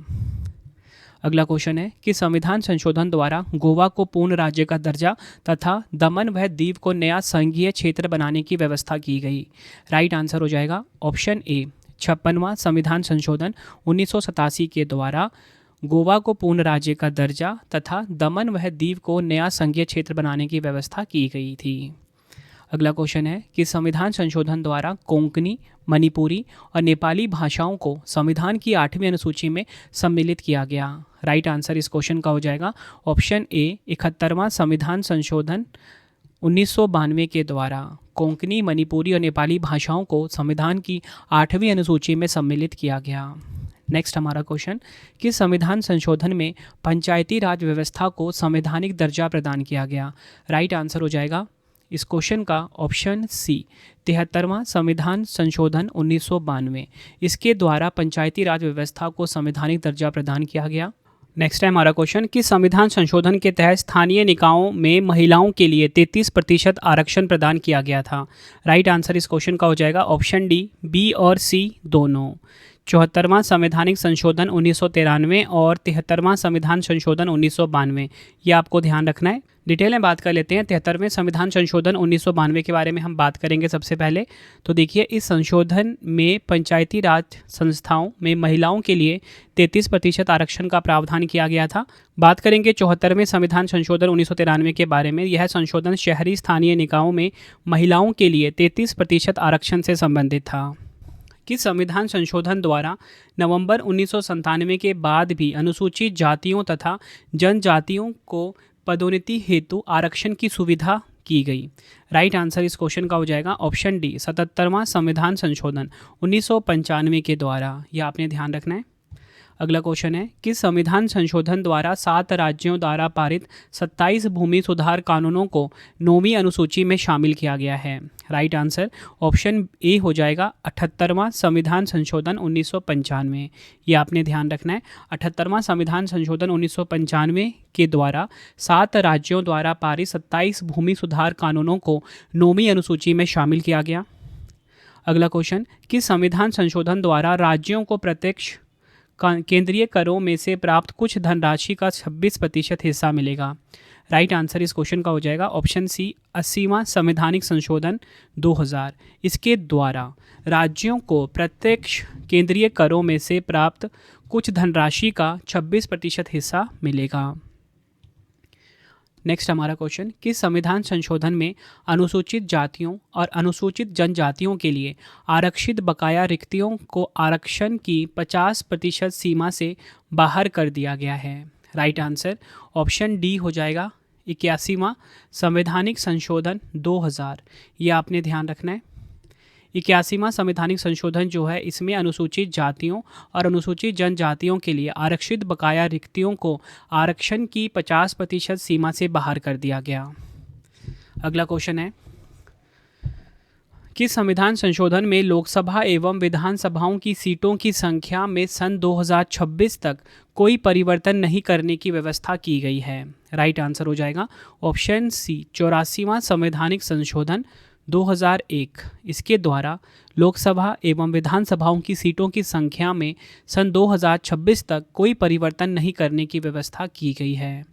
अगला क्वेश्चन है कि संविधान संशोधन द्वारा गोवा को पूर्ण राज्य का दर्जा तथा दमन व दीव को नया संघीय क्षेत्र बनाने की व्यवस्था की गई। राइट आंसर हो जाएगा ऑप्शन ए, 56वां संविधान संशोधन 1987 के द्वारा गोवा को पूर्ण राज्य का दर्जा तथा दमन व दीव को नया संघीय क्षेत्र बनाने की व्यवस्था की गई थी। अगला क्वेश्चन है कि संविधान संशोधन द्वारा कोंकणी, मणिपुरी और नेपाली भाषाओं को संविधान की 8वीं अनुसूची में सम्मिलित किया गया। राइट आंसर इस क्वेश्चन का हो जाएगा ऑप्शन ए, 71वां संविधान संशोधन 1992 के द्वारा कोंकणी, मणिपुरी और नेपाली भाषाओं को संविधान की 8वीं अनुसूची में सम्मिलित किया गया। नेक्स्ट हमारा क्वेश्चन कि संविधान संशोधन में पंचायती राज व्यवस्था को संवैधानिक दर्जा प्रदान किया गया। राइट आंसर हो जाएगा इस क्वेश्चन का ऑप्शन सी, 73वां संविधान संशोधन 1992। इसके द्वारा पंचायती राज व्यवस्था को संवैधानिक दर्जा प्रदान किया गया। नेक्स्ट है हमारा क्वेश्चन कि संविधान संशोधन के तहत स्थानीय निकायों में महिलाओं के लिए 33% आरक्षण प्रदान किया गया था। राइट आंसर इस क्वेश्चन का हो जाएगा ऑप्शन डी, बी और सी दोनों। 74वां संवैधानिक संशोधन 1993 और 73वां संविधान संशोधन 1992, ये आपको ध्यान रखना है। डिटेल में बात कर लेते हैं। 73वें संविधान संशोधन 1992 के बारे में हम बात करेंगे सबसे पहले। तो देखिए इस संशोधन में पंचायती राज संस्थाओं में महिलाओं के लिए 33% आरक्षण का प्रावधान किया गया था। बात करेंगे 74वें संविधान संशोधन 1993 के बारे में। यह संशोधन शहरी स्थानीय निकायों में महिलाओं के लिए 33% आरक्षण से संबंधित था। कि संविधान संशोधन द्वारा नवंबर 1997 के बाद भी अनुसूचित जातियों तथा जनजातियों को पदोन्नति हेतु आरक्षण की सुविधा की गई। राइट आंसर इस क्वेश्चन का हो जाएगा ऑप्शन डी, 77वां संविधान संशोधन 1995 के द्वारा। यह आपने ध्यान रखना है। अगला क्वेश्चन है कि संविधान संशोधन द्वारा 7 राज्यों द्वारा पारित 27 भूमि सुधार कानूनों को 9वीं अनुसूची में शामिल किया गया है। राइट आंसर ऑप्शन ए हो जाएगा 78वां संविधान संशोधन 1995। ये आपने ध्यान रखना है। 78वां संविधान संशोधन 1995 के द्वारा 7 राज्यों द्वारा पारित 27 भूमि सुधार कानूनों को 9वीं अनुसूची में शामिल किया गया। अगला क्वेश्चन कि संविधान संशोधन द्वारा राज्यों को प्रत्यक्ष केंद्रीय करों में से प्राप्त कुछ धनराशि का 26% हिस्सा मिलेगा। राइट आंसर इस क्वेश्चन का हो जाएगा ऑप्शन सी, 80वां संवैधानिक संशोधन 2000। इसके द्वारा राज्यों को प्रत्यक्ष केंद्रीय करों में से प्राप्त कुछ धनराशि का 26% हिस्सा मिलेगा। नेक्स्ट हमारा क्वेश्चन कि संविधान संशोधन में अनुसूचित जातियों और अनुसूचित जनजातियों के लिए आरक्षित बकाया रिक्तियों को आरक्षण की 50% सीमा से बाहर कर दिया गया है। राइट आंसर ऑप्शन डी हो जाएगा, 81वां संवैधानिक संशोधन 2000। ये आपने ध्यान रखना है। 81वां संवैधानिक संशोधन जो है इसमें अनुसूचित जातियों और अनुसूचित जनजातियों के लिए आरक्षित बकाया रिक्तियों को आरक्षण की 50% सीमा से बाहर कर दिया गया। अगला क्वेश्चन है कि संविधान संशोधन में लोकसभा एवं विधानसभाओं की सीटों की संख्या में सन 2026 तक कोई परिवर्तन नहीं करने की व्यवस्था की गई है। राइट आंसर हो जाएगा ऑप्शन सी, 84वां संवैधानिक संशोधन 2001। इसके द्वारा लोकसभा एवं विधानसभाओं की सीटों की संख्या में सन 2026 तक कोई परिवर्तन नहीं करने की व्यवस्था की गई है।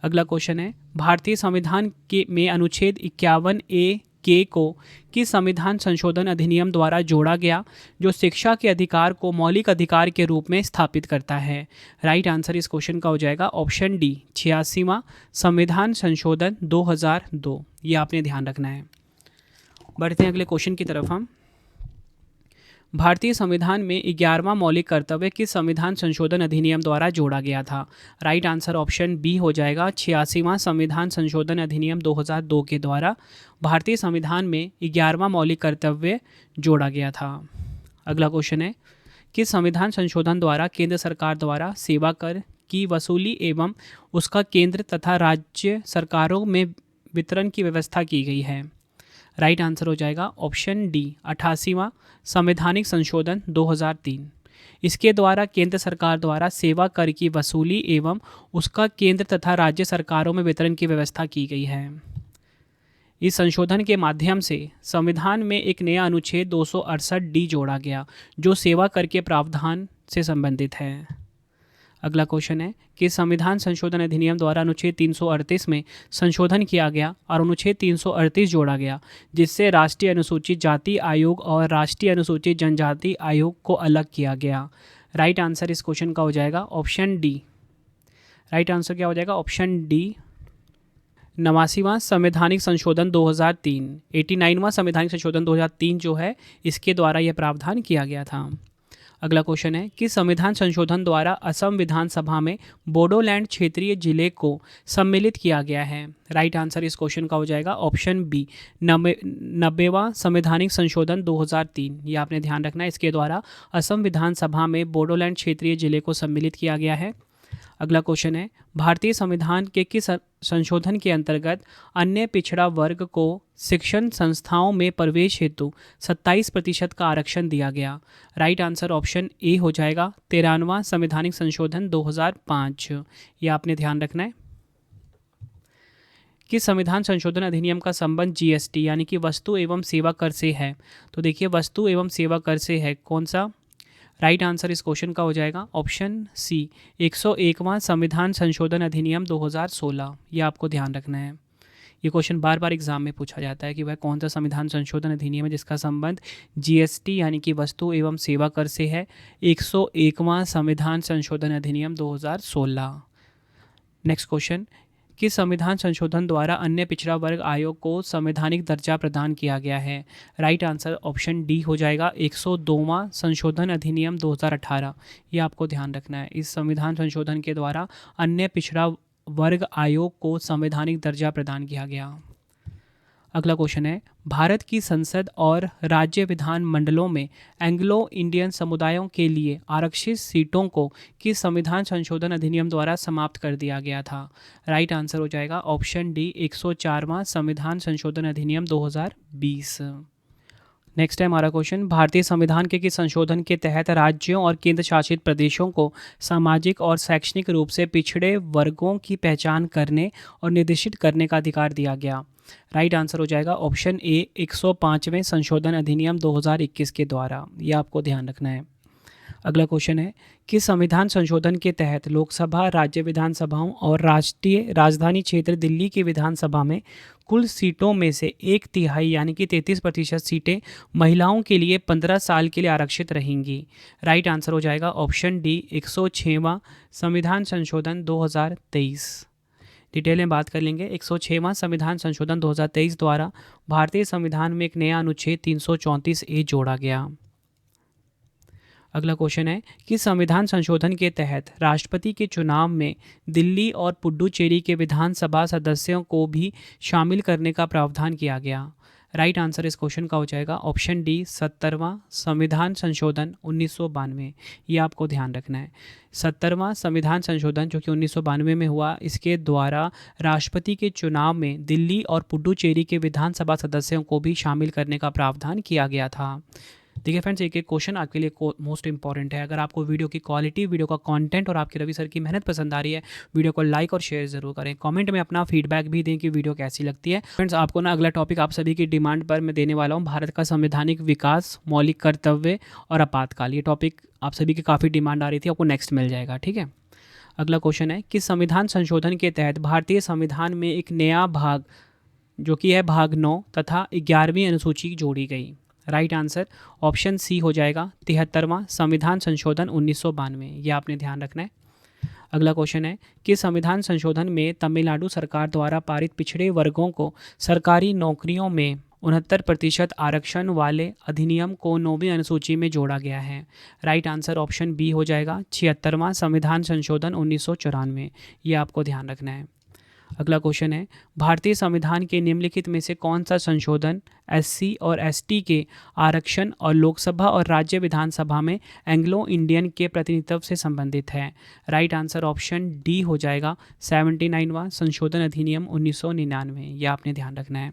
अगला क्वेश्चन है भारतीय संविधान के में अनुच्छेद 51A के को किस संविधान संशोधन अधिनियम द्वारा जोड़ा गया जो शिक्षा के अधिकार को मौलिक अधिकार के रूप में स्थापित करता है? राइट आंसर इस क्वेश्चन का हो जाएगा ऑप्शन डी 86वां संविधान संशोधन 2002। ये आपने ध्यान रखना है। बढ़ते हैं अगले क्वेश्चन की तरफ हम। भारतीय संविधान में 11वां मौलिक कर्तव्य किस संविधान संशोधन अधिनियम द्वारा जोड़ा गया था? राइट आंसर ऑप्शन बी हो जाएगा 86वां संविधान संशोधन अधिनियम 2002 के द्वारा भारतीय संविधान में 11वां मौलिक कर्तव्य जोड़ा गया था। अगला क्वेश्चन है, किस संविधान संशोधन द्वारा केंद्र सरकार द्वारा सेवा कर की वसूली एवं उसका केंद्र तथा राज्य सरकारों में वितरण की व्यवस्था की गई है? राइट आंसर हो जाएगा ऑप्शन डी 88वां संवैधानिक संशोधन 2003। इसके द्वारा केंद्र सरकार द्वारा सेवा कर की वसूली एवं उसका केंद्र तथा राज्य सरकारों में वितरण की व्यवस्था की गई है। इस संशोधन के माध्यम से संविधान में एक नया अनुच्छेद 268 डी जोड़ा गया जो सेवा कर के प्रावधान से संबंधित है। अगला क्वेश्चन है कि संविधान संशोधन अधिनियम द्वारा अनुच्छेद 338 में संशोधन किया गया और अनुच्छेद 338 जोड़ा गया जिससे राष्ट्रीय अनुसूचित जाति आयोग और राष्ट्रीय अनुसूचित जनजाति आयोग को अलग किया गया। राइट आंसर इस क्वेश्चन का हो जाएगा ऑप्शन डी। राइट आंसर क्या हो जाएगा ऑप्शन डी 89वां संवैधानिक संशोधन 2003। 89वां संवैधानिक संशोधन 2003 जो है इसके द्वारा यह प्रावधान किया गया था। अगला क्वेश्चन है कि संविधान संशोधन द्वारा असम विधानसभा में बोडोलैंड क्षेत्रीय जिले को सम्मिलित किया गया है? राइट आंसर इस क्वेश्चन का हो जाएगा ऑप्शन बी 90वां संवैधानिक संशोधन 2003। ये आपने ध्यान रखना है, इसके द्वारा असम विधानसभा में बोडोलैंड क्षेत्रीय जिले को सम्मिलित किया गया है। अगला क्वेश्चन है, भारतीय संविधान के किस संशोधन के अंतर्गत अन्य पिछड़ा वर्ग को शिक्षण संस्थाओं में प्रवेश हेतु 27% का आरक्षण दिया गया? राइट आंसर ऑप्शन ए हो जाएगा 93वां संवैधानिक संशोधन 2005। ये आपने ध्यान रखना है। किस संविधान संशोधन अधिनियम का संबंध जीएसटी यानी कि वस्तु एवं सेवा कर से है? तो देखिए वस्तु एवं सेवा कर से है, कौन सा? राइट आंसर इस क्वेश्चन का हो जाएगा ऑप्शन सी 101वां संविधान संशोधन अधिनियम 2016। ये आपको ध्यान रखना है। ये क्वेश्चन बार बार एग्जाम में पूछा जाता है कि वह कौन सा संविधान संशोधन अधिनियम है जिसका संबंध जीएसटी यानी कि वस्तु एवं सेवा कर से है? 101वां संविधान संशोधन अधिनियम 2016। नेक्स्ट क्वेश्चन, किस संविधान संशोधन द्वारा अन्य पिछड़ा वर्ग आयोग को संवैधानिक दर्जा प्रदान किया गया है? राइट आंसर ऑप्शन डी हो जाएगा 102वां संशोधन अधिनियम 2018। ये आपको ध्यान रखना है। इस संविधान संशोधन के द्वारा अन्य पिछड़ा वर्ग आयोग को संवैधानिक दर्जा प्रदान किया गया। अगला क्वेश्चन है, भारत की संसद और राज्य विधान मंडलों में एंग्लो इंडियन समुदायों के लिए आरक्षित सीटों को किस संविधान संशोधन अधिनियम द्वारा समाप्त कर दिया गया था? राइट आंसर हो जाएगा ऑप्शन डी 104वां संविधान संशोधन अधिनियम 2020। नेक्स्ट है हमारा क्वेश्चन, भारतीय संविधान के किस संशोधन के तहत राज्यों और केंद्र शासित प्रदेशों को सामाजिक और शैक्षणिक रूप से पिछड़े वर्गों की पहचान करने और निर्देशित करने का अधिकार दिया गया? राइट आंसर हो जाएगा ऑप्शन ए 105वें संशोधन अधिनियम 2021 के द्वारा। यह आपको ध्यान रखना है। अगला क्वेश्चन है, किस संविधान संशोधन के तहत लोकसभा, राज्य विधानसभाओं और राष्ट्रीय राजधानी क्षेत्र दिल्ली की विधानसभा में कुल सीटों में से 1/3 यानी कि 33% सीटें महिलाओं के लिए 15 साल के लिए आरक्षित रहेंगी? राइट आंसर हो जाएगा ऑप्शन डी 106वां संविधान संशोधन 2023। डिटेल में बात कर लेंगे। 106वां संविधान संशोधन 2023 द्वारा भारतीय संविधान में एक नया अनुच्छेद 334A जोड़ा गया। अगला क्वेश्चन है कि संविधान संशोधन के तहत राष्ट्रपति के चुनाव में दिल्ली और पुडुचेरी के विधानसभा सदस्यों को भी शामिल करने का प्रावधान किया गया? राइट आंसर इस क्वेश्चन का हो जाएगा ऑप्शन डी 70वां संविधान संशोधन 1992। ये आपको ध्यान रखना है। 70वां संविधान संशोधन जो कि 1992 में हुआ, इसके द्वारा राष्ट्रपति के चुनाव में दिल्ली और पुडुचेरी के विधानसभा सदस्यों को भी शामिल करने का प्रावधान किया गया था। देखिए फ्रेंड्स, एक एक क्वेश्चन आपके लिए मोस्ट इंपॉर्टेंट है। अगर आपको वीडियो की क्वालिटी, वीडियो का कंटेंट और आपके रवि सर की मेहनत पसंद आ रही है, वीडियो को लाइक और शेयर जरूर करें। कमेंट में अपना फीडबैक भी दें कि वीडियो कैसी लगती है। फ्रेंड्स, आपको ना अगला टॉपिक आप सभी की डिमांड पर मैं देने वाला हूँ, भारत का संवैधानिक विकास, मौलिक कर्तव्य और आपातकाल। ये टॉपिक आप सभी की काफ़ी डिमांड आ रही थी, आपको नेक्स्ट मिल जाएगा, ठीक है। अगला क्वेश्चन है कि संविधान संशोधन के तहत भारतीय संविधान में एक नया भाग जो कि है भाग 9 तथा 11वीं अनुसूची जोड़ी गई। राइट आंसर ऑप्शन सी हो जाएगा 73वां संविधान संशोधन 1992, ये आपने ध्यान रखना है। अगला क्वेश्चन है कि संविधान संशोधन में तमिलनाडु सरकार द्वारा पारित पिछड़े वर्गों को सरकारी नौकरियों में 69% आरक्षण वाले अधिनियम को 9वीं अनुसूची में जोड़ा गया है। राइट आंसर ऑप्शन बी हो जाएगा 76वां संविधान संशोधन 1994, ये आपको ध्यान रखना है। अगला क्वेश्चन है भारतीय संविधान के निम्नलिखित में से कौन सा संशोधन एससी और एसटी के आरक्षण और लोकसभा और राज्य विधानसभा में एंग्लो इंडियन के प्रतिनिधित्व से संबंधित है। राइट आंसर ऑप्शन डी हो जाएगा 79वां संशोधन अधिनियम 1999, यह आपने ध्यान रखना है।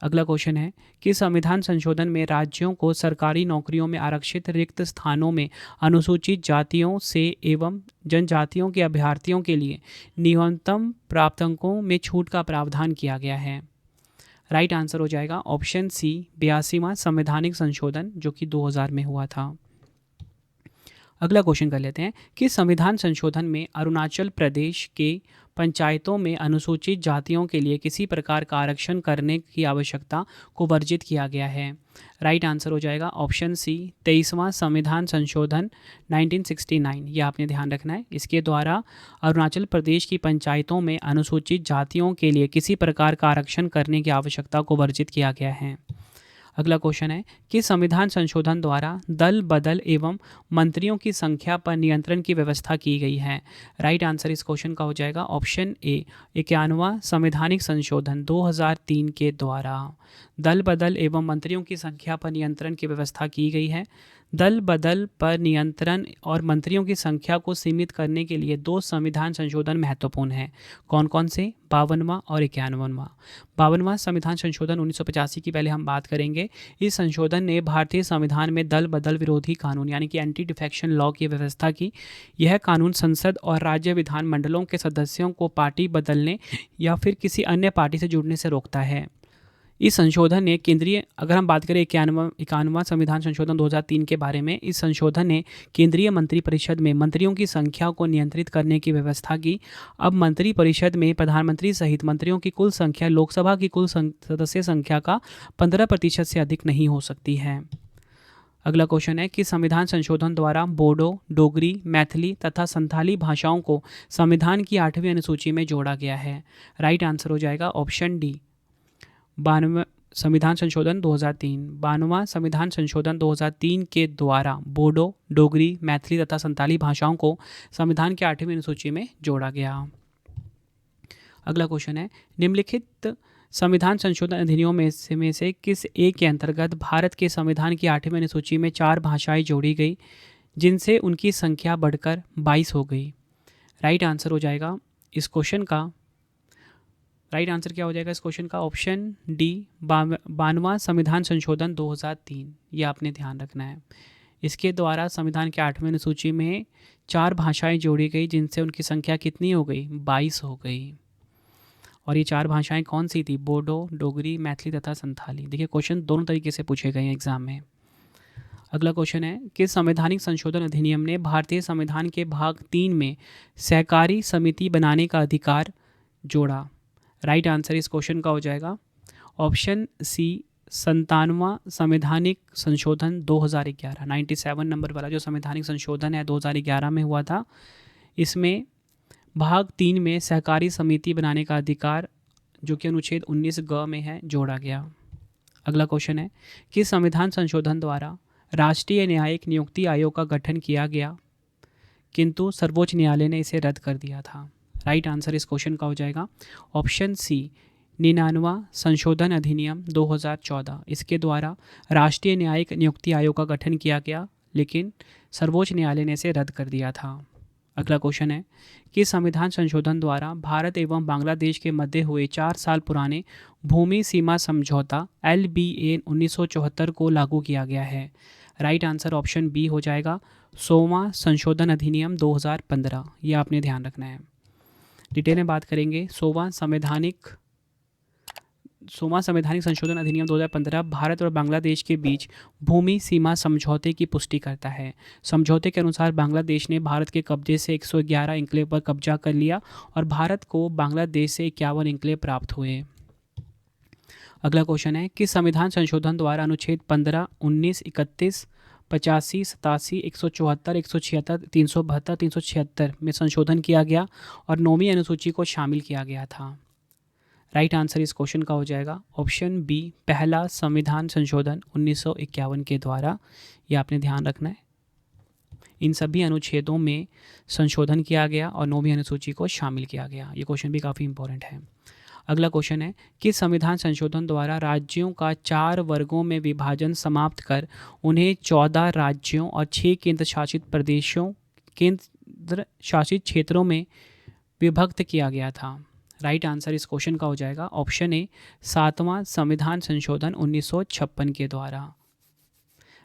अगला क्वेश्चन है कि संविधान संशोधन में राज्यों को सरकारी नौकरियों में आरक्षित रिक्त स्थानों में अनुसूचित जातियों से एवं जनजातियों के अभ्यर्थियों के लिए न्यूनतम प्राप्तांकों में छूट का प्रावधान किया गया है। राइट आंसर हो जाएगा ऑप्शन सी 82वां संवैधानिक संशोधन जो कि 2000 में हुआ था। अगला क्वेश्चन कर लेते हैं कि संविधान संशोधन में अरुणाचल प्रदेश के पंचायतों में अनुसूचित जातियों के लिए किसी प्रकार का आरक्षण करने की आवश्यकता को वर्जित किया गया है। राइट आंसर हो जाएगा ऑप्शन सी 23वां संविधान संशोधन 1969, यह आपने ध्यान रखना है। इसके द्वारा अरुणाचल प्रदेश की पंचायतों में अनुसूचित जातियों के लिए किसी प्रकार का आरक्षण करने की आवश्यकता को वर्जित किया गया है। अगला क्वेश्चन है कि संविधान संशोधन द्वारा दल बदल एवं मंत्रियों की संख्या पर नियंत्रण की व्यवस्था की गई है। राइट आंसर इस क्वेश्चन का हो जाएगा ऑप्शन ए 91वां संवैधानिक संशोधन 2003 के द्वारा दल बदल एवं मंत्रियों की संख्या पर नियंत्रण की व्यवस्था की गई है। दल बदल पर नियंत्रण और मंत्रियों की संख्या को सीमित करने के लिए 2 संविधान संशोधन महत्वपूर्ण हैं। कौन कौन से? 52वां और 91वां। 52वां संविधान संशोधन 1985 की पहले हम बात करेंगे। इस संशोधन ने भारतीय संविधान में दल बदल विरोधी कानून यानी कि एंटी डिफेक्शन लॉ की व्यवस्था की। यह कानून संसद और राज्य विधान मंडलों के सदस्यों को पार्टी बदलने या फिर किसी अन्य पार्टी से जुड़ने से रोकता है। इस संशोधन ने केंद्रीय, अगर हम बात करें 91वां संविधान संशोधन 2003 के बारे में, इस संशोधन ने केंद्रीय मंत्रिपरिषद में मंत्रियों की संख्या को नियंत्रित करने की व्यवस्था की। अब मंत्रिपरिषद में प्रधानमंत्री सहित मंत्रियों की कुल संख्या लोकसभा की कुल सदस्य संख्या का 15% से अधिक नहीं हो सकती है। अगला क्वेश्चन है कि संविधान संशोधन द्वारा बोडो, डोगरी, मैथिली तथा संथाली भाषाओं को संविधान की 8वीं अनुसूची में जोड़ा गया है। राइट आंसर हो जाएगा ऑप्शन डी 92वां संविधान संशोधन 2003। 92वां संविधान संशोधन 2003 के द्वारा बोडो, डोगरी, मैथिली तथा संताली भाषाओं को संविधान की 8वीं अनुसूची में जोड़ा गया। अगला क्वेश्चन है निम्नलिखित संविधान संशोधन अधिनियमों में से किस एक के अंतर्गत भारत के संविधान की 8वीं अनुसूची में 4 भाषाएं जोड़ी गई जिनसे उनकी संख्या बढ़कर 22 हो गई। राइट आंसर हो जाएगा इस क्वेश्चन का, राइट आंसर क्या हो जाएगा इस क्वेश्चन का? ऑप्शन डी 92वां संविधान संशोधन 2003, ये आपने ध्यान रखना है। इसके द्वारा संविधान के 8वें अनुसूची में 4 भाषाएं जोड़ी गई जिनसे उनकी संख्या कितनी हो गई? 22 हो गई। और ये 4 भाषाएं कौन सी थी? बोडो, डोगरी, मैथिली तथा संथाली। देखिए क्वेश्चन दोनों तरीके से पूछे गए हैं एग्जाम में। अगला क्वेश्चन है कि संवैधानिक संशोधन अधिनियम ने भारतीय संविधान के भाग 3 में सहकारी समिति बनाने का अधिकार जोड़ा। राइट आंसर इस क्वेश्चन का हो जाएगा ऑप्शन सी 97वां संवैधानिक संशोधन 2011। 97 नंबर वाला जो संवैधानिक संशोधन है 2011 में हुआ था, इसमें भाग 3 में सहकारी समिति बनाने का अधिकार जो कि अनुच्छेद 19 ग में है जोड़ा गया। अगला क्वेश्चन है कि संविधान संशोधन द्वारा राष्ट्रीय न्यायिक नियुक्ति आयोग का गठन किया गया किंतु सर्वोच्च न्यायालय ने इसे रद्द कर दिया था। राइट आंसर इस क्वेश्चन का हो जाएगा ऑप्शन सी 99वां संशोधन अधिनियम 2014। इसके द्वारा राष्ट्रीय न्यायिक नियुक्ति आयोग का गठन किया गया लेकिन सर्वोच्च न्यायालय ने इसे रद्द कर दिया था। अगला क्वेश्चन है कि संविधान संशोधन द्वारा भारत एवं बांग्लादेश के मध्य हुए 4 साल पुराने भूमि सीमा समझौता LBA 1974 को लागू किया गया है। राइट आंसर ऑप्शन बी हो जाएगा 100वां संशोधन अधिनियम 2015, ये आपने ध्यान रखना है। डिटेल में बात करेंगे। 100वां संवैधानिक संशोधन अधिनियम 2015 भारत और बांग्लादेश के बीच भूमि सीमा समझौते की पुष्टि करता है। समझौते के अनुसार बांग्लादेश ने भारत के कब्जे से 111 एन्क्लेव पर कब्जा कर लिया और भारत को बांग्लादेश से 51 एन्क्लेव प्राप्त हुए। अगला क्वेश्चन है कि संविधान संशोधन द्वारा अनुच्छेद 15, 19, 31, 85, 87, 174, 176, 372, 376 में संशोधन किया गया और 9वीं अनुसूची को शामिल किया गया था। राइट आंसर इस क्वेश्चन का हो जाएगा ऑप्शन बी, पहला संविधान संशोधन 1951 के द्वारा। ये आपने ध्यान रखना है, इन सभी अनुच्छेदों में संशोधन किया गया और 9वीं अनुसूची को शामिल किया गया। ये क्वेश्चन भी काफ़ी इंपॉर्टेंट है। अगला क्वेश्चन है कि संविधान संशोधन द्वारा राज्यों का 4 वर्गों में विभाजन समाप्त कर उन्हें 14 राज्यों और 6 केंद्र शासित क्षेत्रों में विभक्त किया गया था। राइट आंसर इस क्वेश्चन का हो जाएगा ऑप्शन ए, 7वां संविधान संशोधन 1956 के द्वारा।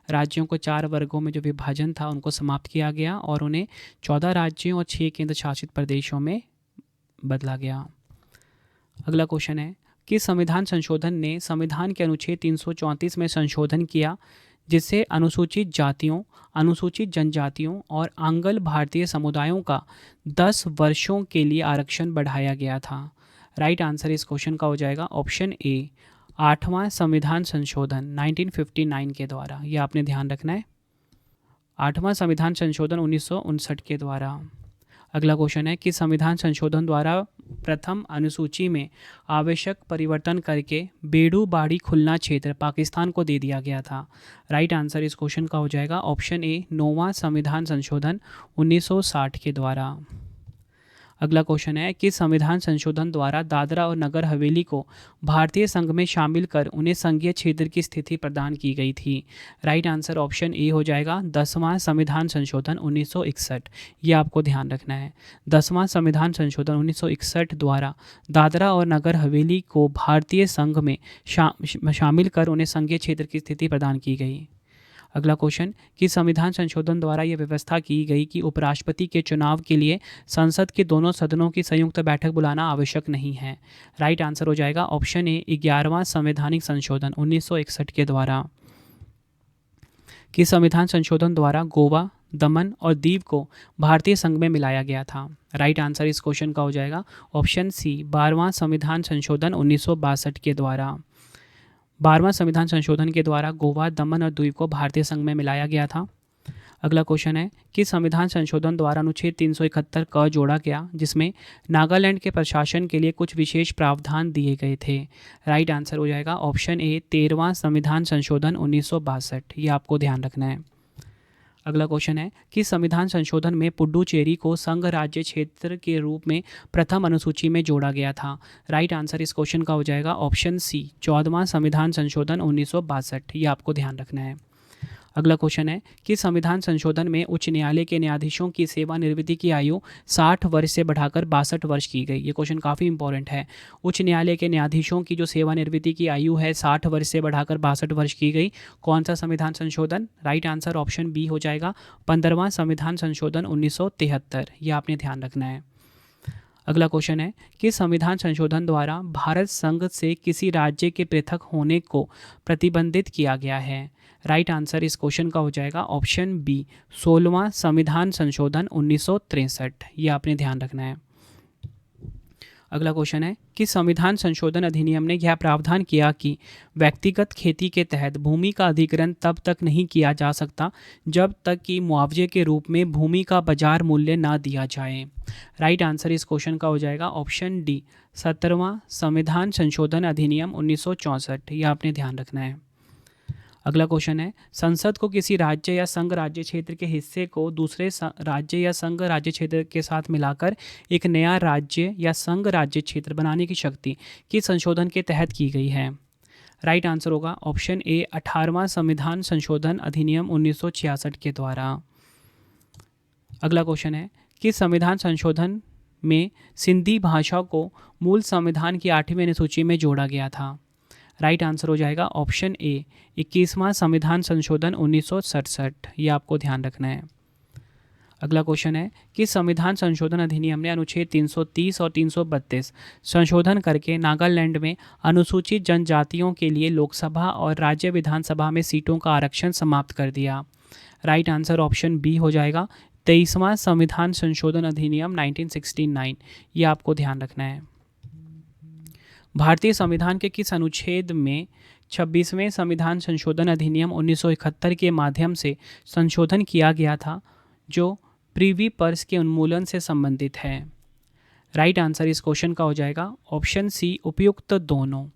राज्यों को 4 वर्गों में जो विभाजन था उनको समाप्त किया गया और उन्हें 14 राज्यों और 6 केंद्र शासित प्रदेशों में बदला गया। अगला क्वेश्चन है कि संविधान संशोधन ने संविधान के अनुच्छेद 334 में संशोधन किया जिससे अनुसूचित जातियों, अनुसूचित जनजातियों और आंग्ल भारतीय समुदायों का 10 वर्षों के लिए आरक्षण बढ़ाया गया था। राइट आंसर इस क्वेश्चन का हो जाएगा ऑप्शन ए, 8वां संविधान संशोधन 1959 के द्वारा। यह आपने ध्यान रखना है, 8वां संविधान संशोधन 1959 के द्वारा। अगला क्वेश्चन है कि संविधान संशोधन द्वारा प्रथम अनुसूची में आवश्यक परिवर्तन करके बेड़ू बाड़ी खुलना क्षेत्र पाकिस्तान को दे दिया गया था। राइट आंसर इस क्वेश्चन का हो जाएगा ऑप्शन ए, 9वां संविधान संशोधन 1960 के द्वारा। अगला क्वेश्चन है कि संविधान संशोधन द्वारा दादरा और नगर हवेली को भारतीय संघ में शामिल कर उन्हें संघीय क्षेत्र की स्थिति प्रदान की गई थी। राइट आंसर ऑप्शन ए हो जाएगा 10वां संविधान संशोधन 1961। ये आपको ध्यान रखना है, 10वां संविधान संशोधन 1961 द्वारा दादरा और नगर हवेली को भारतीय संघ में शामिल कर उन्हें संघीय क्षेत्र की स्थिति प्रदान की गई। अगला क्वेश्चन कि संविधान संशोधन द्वारा यह व्यवस्था की गई कि उपराष्ट्रपति के चुनाव के लिए संसद के दोनों सदनों की संयुक्त बैठक बुलाना आवश्यक नहीं है। राइट आंसर हो जाएगा ऑप्शन ए, 11वां संवैधानिक संशोधन 1961 के द्वारा। कि संविधान संशोधन द्वारा गोवा, दमन और दीव को भारतीय संघ में मिलाया गया था। राइट आंसर इस क्वेश्चन का हो जाएगा ऑप्शन सी, 12वां संविधान संशोधन 1962 के द्वारा। 12वां संविधान संशोधन के द्वारा गोवा, दमन और दीव को भारतीय संघ में मिलाया गया था। अगला क्वेश्चन है कि संविधान संशोधन द्वारा अनुच्छेद 371 क जोड़ा गया जिसमें नागालैंड के प्रशासन के लिए कुछ विशेष प्रावधान दिए गए थे। राइट आंसर हो जाएगा ऑप्शन ए, 13वां संविधान संशोधन 1962। ये आपको ध्यान रखना है। अगला क्वेश्चन है कि संविधान संशोधन में पुडुचेरी को संघ राज्य क्षेत्र के रूप में प्रथम अनुसूची में जोड़ा गया था। राइट आंसर इस क्वेश्चन का हो जाएगा ऑप्शन सी, 14वां संविधान संशोधन 1962। ये आपको ध्यान रखना है। अगला क्वेश्चन है कि संविधान संशोधन में उच्च न्यायालय के न्यायाधीशों की सेवानिवृत्ति की आयु 60 वर्ष से बढ़ाकर 62 वर्ष की गई। ये क्वेश्चन काफ़ी इंपॉर्टेंट है। उच्च न्यायालय के न्यायाधीशों की जो सेवानिवृत्ति की आयु है 60 वर्ष से बढ़ाकर 62 वर्ष की गई। कौन सा संविधान संशोधन? राइट आंसर ऑप्शन बी हो जाएगा, 15वां संविधान संशोधन 1973। ये आपने ध्यान रखना है। अगला क्वेश्चन है कि संविधान संशोधन द्वारा भारत संघ से किसी राज्य के पृथक होने को प्रतिबंधित किया गया है। राइट आंसर इस क्वेश्चन का हो जाएगा ऑप्शन बी, 16वां संविधान संशोधन 1963। ये आपने ध्यान रखना है। अगला क्वेश्चन है कि संविधान संशोधन अधिनियम ने यह प्रावधान किया कि व्यक्तिगत खेती के तहत भूमि का अधिग्रहण तब तक नहीं किया जा सकता जब तक कि मुआवजे के रूप में भूमि का बाजार मूल्य ना दिया जाए। राइट आंसर इस क्वेश्चन का हो जाएगा ऑप्शन डी, 17वां संविधान संशोधन अधिनियम 1964। यह आपने ध्यान रखना है। अगला क्वेश्चन है संसद को किसी राज्य या संघ राज्य क्षेत्र के हिस्से को दूसरे राज्य या संघ राज्य क्षेत्र के साथ मिलाकर एक नया राज्य या संघ राज्य क्षेत्र बनाने की शक्ति किस संशोधन के तहत की गई है। राइट आंसर होगा ऑप्शन ए, 18वां संविधान संशोधन अधिनियम 1966 के द्वारा। अगला क्वेश्चन है कि संविधान संशोधन में सिंधी भाषा को मूल संविधान की 8वीं अनुसूची में जोड़ा गया था। राइट आंसर हो जाएगा ऑप्शन ए, 21वां संविधान संशोधन 1967। ये आपको ध्यान रखना है। अगला क्वेश्चन है कि संविधान संशोधन अधिनियम ने अनुच्छेद 330 और 332 संशोधन करके नागालैंड में अनुसूचित जनजातियों के लिए लोकसभा और राज्य विधानसभा में सीटों का आरक्षण समाप्त कर दिया। राइट आंसर ऑप्शन बी हो जाएगा, 23वां संविधान संशोधन अधिनियम 1969। ये आपको ध्यान रखना है। भारतीय संविधान के किस अनुच्छेद में 26वें संविधान संशोधन अधिनियम 1971 के माध्यम से संशोधन किया गया था जो प्रीवी पर्स के उन्मूलन से संबंधित है? राइट आंसर इस क्वेश्चन का हो जाएगा ऑप्शन सी, उपयुक्त दोनों।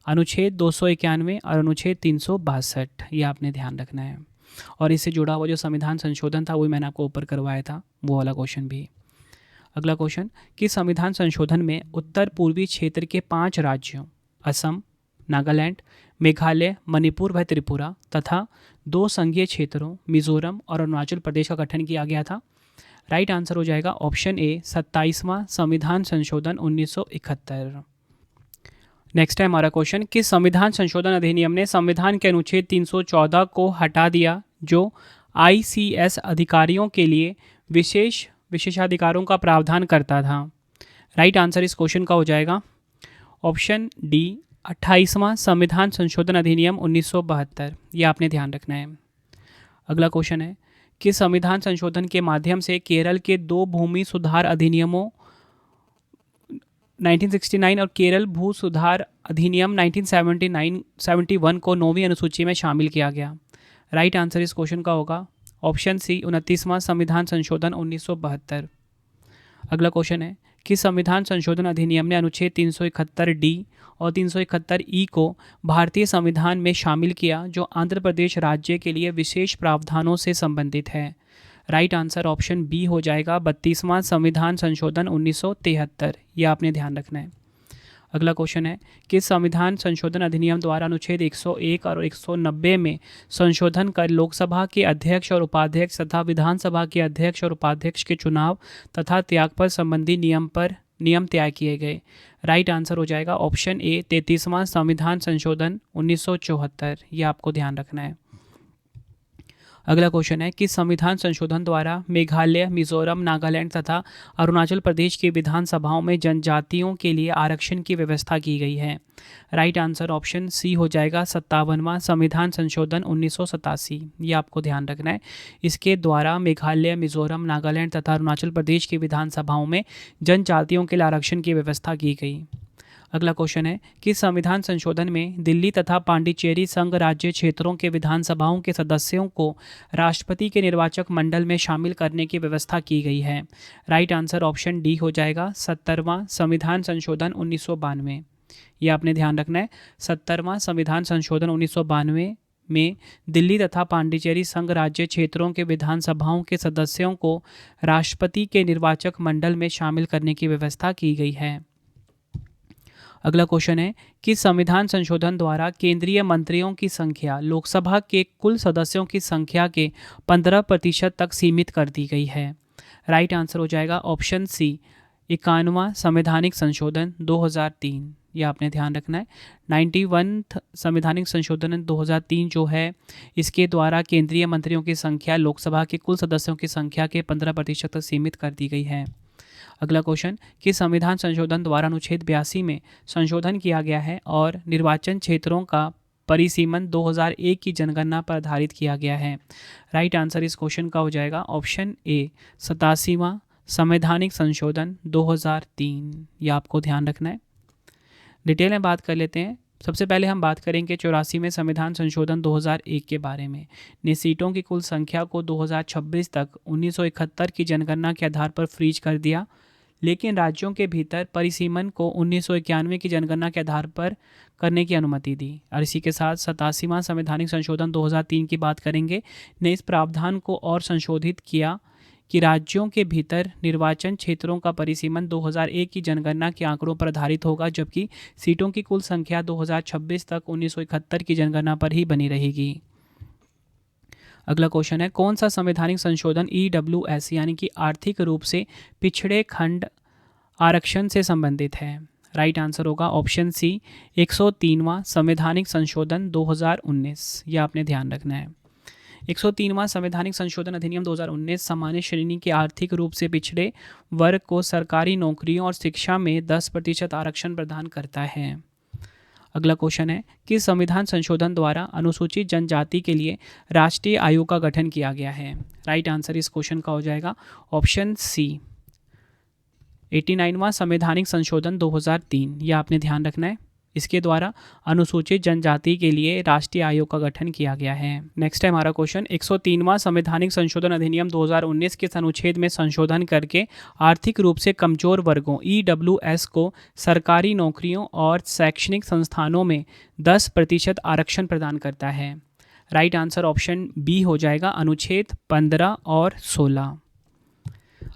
अनुच्छेद 291 और अनुच्छेद 362, ये आपने ध्यान रखना है। और इससे जुड़ा हुआ जो संविधान संशोधन था वो मैंने आपको ऊपर करवाया था, वो वाला क्वेश्चन भी। अगला क्वेश्चन, कि संविधान संशोधन में उत्तर पूर्वी क्षेत्र के 5 राज्यों असम, नागालैंड, मेघालय, मणिपुर व त्रिपुरा तथा 2 संघीय क्षेत्रों मिजोरम और अरुणाचल प्रदेश का गठन किया गया था? राइट आंसर हो जाएगा ऑप्शन ए, 27वां संविधान संशोधन 1971। नेक्स्ट है हमारा क्वेश्चन, कि संविधान संशोधन अधिनियम ने संविधान के अनुच्छेद 314 को हटा दिया जो ICS अधिकारियों के लिए विशेषाधिकारों का प्रावधान करता था? राइट आंसर इस क्वेश्चन का हो जाएगा ऑप्शन डी, 28वां संविधान संशोधन अधिनियम 1972। ये आपने ध्यान रखना है। अगला क्वेश्चन है कि संविधान संशोधन के माध्यम से केरल के 2 भूमि सुधार अधिनियमों 1969 और केरल भू सुधार अधिनियम 1971 को 9वीं अनुसूची में शामिल किया गया? राइट आंसर इस क्वेश्चन का होगा ऑप्शन सी, 29वां संविधान संशोधन 1972। अगला क्वेश्चन है कि संविधान संशोधन अधिनियम ने अनुच्छेद 371D और 371E को भारतीय संविधान में शामिल किया जो आंध्र प्रदेश राज्य के लिए विशेष प्रावधानों से संबंधित है? राइट आंसर ऑप्शन बी हो जाएगा 32वां संविधान संशोधन 1973। यह आपने ध्यान रखना है। अगला क्वेश्चन है कि संविधान संशोधन अधिनियम द्वारा अनुच्छेद 101 और 190 में संशोधन कर लोकसभा के अध्यक्ष और उपाध्यक्ष तथा विधानसभा के अध्यक्ष और उपाध्यक्ष के चुनाव तथा त्याग पर संबंधी नियम तय किए गए? राइट आंसर हो जाएगा ऑप्शन ए, 33वां संविधान संशोधन 1974। यह आपको ध्यान रखना है। अगला क्वेश्चन है कि संविधान संशोधन द्वारा मेघालय, मिजोरम, नागालैंड तथा अरुणाचल प्रदेश की विधानसभाओं में जनजातियों के लिए आरक्षण की व्यवस्था की गई है? राइट आंसर ऑप्शन सी हो जाएगा 57वां संविधान संशोधन 1987। ये आपको ध्यान रखना है। इसके द्वारा मेघालय, मिजोरम, नागालैंड तथा अरुणाचल प्रदेश की विधानसभाओं में जनजातियों के लिए आरक्षण की व्यवस्था की गई। अगला क्वेश्चन है कि संविधान संशोधन में दिल्ली तथा पांडिचेरी संघ राज्य क्षेत्रों के विधानसभाओं के सदस्यों को राष्ट्रपति के निर्वाचक मंडल में शामिल करने की व्यवस्था की गई है? राइट आंसर ऑप्शन डी हो जाएगा 70वां संविधान संशोधन 1992। ये आपने ध्यान रखना है। 70वां संविधान संशोधन 1992 में दिल्ली तथा पांडिचेरी संघ राज्य क्षेत्रों के विधानसभाओं के सदस्यों को राष्ट्रपति के निर्वाचक मंडल में शामिल करने की व्यवस्था की गई है। अगला क्वेश्चन है कि संविधान संशोधन द्वारा केंद्रीय मंत्रियों की संख्या लोकसभा के कुल सदस्यों की संख्या के 15% तक सीमित कर दी गई है? राइट आंसर हो जाएगा ऑप्शन सी, 51वां संवैधानिक संशोधन 2003। यह आपने ध्यान रखना है। 91 संवैधानिक संशोधन 2003 जो है, इसके द्वारा केंद्रीय मंत्रियों की संख्या लोकसभा के कुल सदस्यों की संख्या के 15% तक सीमित कर दी गई है। अगला क्वेश्चन कि संविधान संशोधन द्वारा अनुच्छेद 82 में संशोधन किया गया है और निर्वाचन क्षेत्रों का परिसीमन 2001 की जनगणना पर आधारित किया गया है? राइट आंसर इस क्वेश्चन का हो जाएगा ऑप्शन ए, 87वां संवैधानिक संशोधन 2003। यह आपको ध्यान रखना है। डिटेल में बात कर लेते हैं। सबसे पहले हम बात करेंगे 84वें संविधान संशोधन 2001 के बारे में। ने सीटों की कुल संख्या को 2026 तक 1971 की जनगणना के आधार पर फ्रीज कर दिया, लेकिन राज्यों के भीतर परिसीमन को 1991 की जनगणना के आधार पर करने की अनुमति दी। और इसी के साथ 87वां संवैधानिक संशोधन 2003 की बात करेंगे, ने इस प्रावधान को और संशोधित किया कि राज्यों के भीतर निर्वाचन क्षेत्रों का परिसीमन 2001 की जनगणना के आंकड़ों पर आधारित होगा, जबकि सीटों की कुल संख्या 2026 तक 1971 की जनगणना पर ही बनी रहेगी। अगला क्वेश्चन है, कौन सा संवैधानिक संशोधन EWS यानी कि आर्थिक रूप से पिछड़े खंड आरक्षण से संबंधित है? राइट आंसर होगा ऑप्शन सी, 103वां संवैधानिक संशोधन 2019। यह आपने ध्यान रखना है। 103वां संवैधानिक संशोधन अधिनियम 2019 सामान्य श्रेणी के आर्थिक रूप से पिछड़े वर्ग को सरकारी नौकरियों और शिक्षा में 10% आरक्षण प्रदान करता है। अगला क्वेश्चन है कि संविधान संशोधन द्वारा अनुसूचित जनजाति के लिए राष्ट्रीय आयोग का गठन किया गया है? राइट आंसर इस क्वेश्चन का हो जाएगा ऑप्शन सी, 89वां संवैधानिक संशोधन 2003, यह आपने ध्यान रखना है। इसके द्वारा अनुसूचित जनजाति के लिए राष्ट्रीय आयोग का गठन किया गया है। नेक्स्ट है हमारा क्वेश्चन, 103वां संवैधानिक संशोधन अधिनियम 2019 के अनुच्छेद में संशोधन करके आर्थिक रूप से कमजोर वर्गों EWS को सरकारी नौकरियों और शैक्षणिक संस्थानों में 10% आरक्षण प्रदान करता है। राइट आंसर ऑप्शन बी हो जाएगा, अनुच्छेद 15 और 16।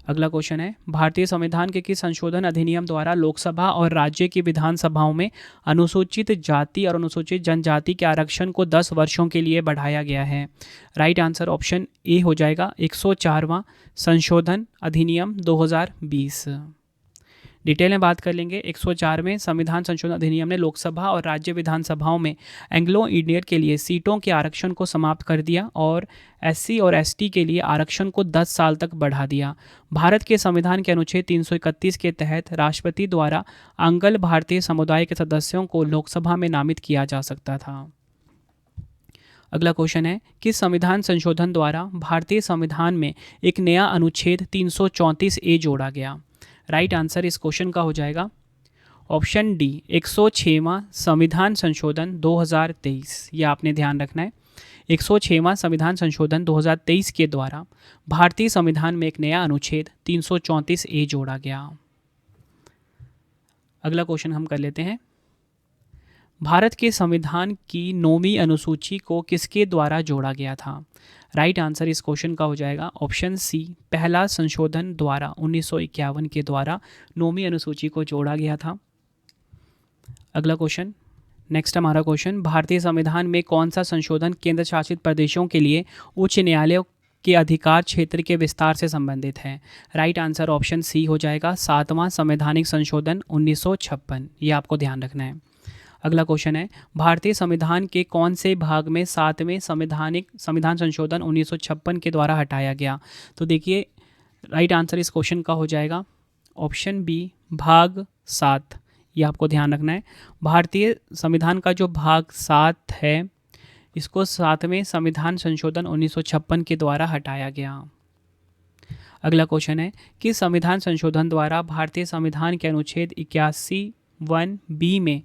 अगला क्वेश्चन है, भारतीय संविधान के किस संशोधन अधिनियम द्वारा लोकसभा और राज्य की विधानसभाओं में अनुसूचित जाति और अनुसूचित जनजाति के आरक्षण को 10 वर्षों के लिए बढ़ाया गया है? राइट आंसर ऑप्शन ए हो जाएगा, 104वां संशोधन अधिनियम 2020। डिटेल में बात कर लेंगे। 104वें संविधान संशोधन अधिनियम ने लोकसभा और राज्य विधानसभाओं में एंग्लो इंडियन के लिए सीटों के आरक्षण को समाप्त कर दिया और SC और ST के लिए आरक्षण को 10 साल तक बढ़ा दिया। भारत के संविधान के अनुच्छेद 331 के तहत राष्ट्रपति द्वारा आंग्ल भारतीय समुदाय के सदस्यों को लोकसभा में नामित किया जा सकता था। अगला क्वेश्चन है, किस संविधान संशोधन द्वारा भारतीय संविधान में एक नया अनुच्छेद 334A जोड़ा गया? राइट आंसर इस क्वेश्चन का हो जाएगा ऑप्शन डी, 106वां संविधान संशोधन 2023। यह आपने ध्यान रखना है। 106वां संविधान संशोधन 2023 के द्वारा भारतीय संविधान में एक नया अनुच्छेद 334A जोड़ा गया। अगला क्वेश्चन हम कर लेते हैं, भारत के संविधान की 9वीं अनुसूची को किसके द्वारा जोड़ा गया था? राइट आंसर इस क्वेश्चन का हो जाएगा ऑप्शन सी, पहला संशोधन द्वारा 1951 के द्वारा 9वीं अनुसूची को जोड़ा गया था। अगला क्वेश्चन, नेक्स्ट हमारा क्वेश्चन, भारतीय संविधान में कौन सा संशोधन केंद्र शासित प्रदेशों के लिए उच्च न्यायालयों के अधिकार क्षेत्र के विस्तार से संबंधित है? राइट आंसर ऑप्शन सी हो जाएगा, 7वां संवैधानिक संशोधन 1956। ये आपको ध्यान रखना है। अगला क्वेश्चन है, भारतीय संविधान के कौन से भाग में 7वें संविधान संशोधन 1956 के द्वारा हटाया गया? तो देखिए राइट आंसर इस क्वेश्चन का हो जाएगा ऑप्शन बी, भाग 7। ये आपको ध्यान रखना है। भारतीय संविधान का जो भाग 7 है इसको 7वें संविधान संशोधन 1956 के द्वारा हटाया गया। अगला क्वेश्चन है, किस संविधान संशोधन द्वारा भारतीय संविधान के अनुच्छेद 81(1)(b) में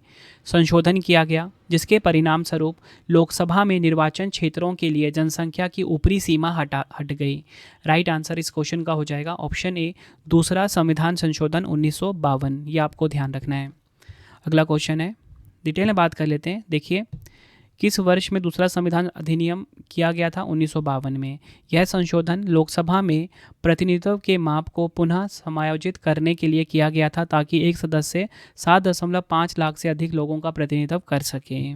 संशोधन किया गया, जिसके परिणाम स्वरूप लोकसभा में निर्वाचन क्षेत्रों के लिए जनसंख्या की ऊपरी सीमा हट गई? राइट आंसर इस क्वेश्चन का हो जाएगा ऑप्शन ए, दूसरा संविधान संशोधन 1952। ये आपको ध्यान रखना है। अगला क्वेश्चन है, डिटेल में बात कर लेते हैं। देखिए, किस वर्ष में दूसरा संविधान अधिनियम किया गया था? 1952 में। यह संशोधन लोकसभा में प्रतिनिधित्व के माप को पुनः समायोजित करने के लिए किया गया था, ताकि एक सदस्य 7.5 लाख से अधिक लोगों का प्रतिनिधित्व कर सके।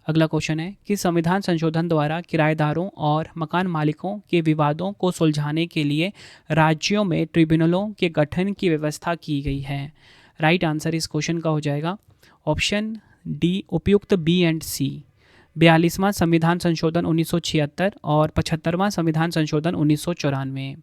अगला क्वेश्चन है, कि संविधान संशोधन द्वारा किराएदारों और मकान मालिकों के विवादों को सुलझाने के लिए राज्यों में ट्रिब्यूनलों के गठन की व्यवस्था की गई है? राइट आंसर इस क्वेश्चन का हो जाएगा ऑप्शन डी, उपयुक्त बी एंड सी। 42वां संविधान संशोधन 1976 और 75वां संविधान संशोधन 1994।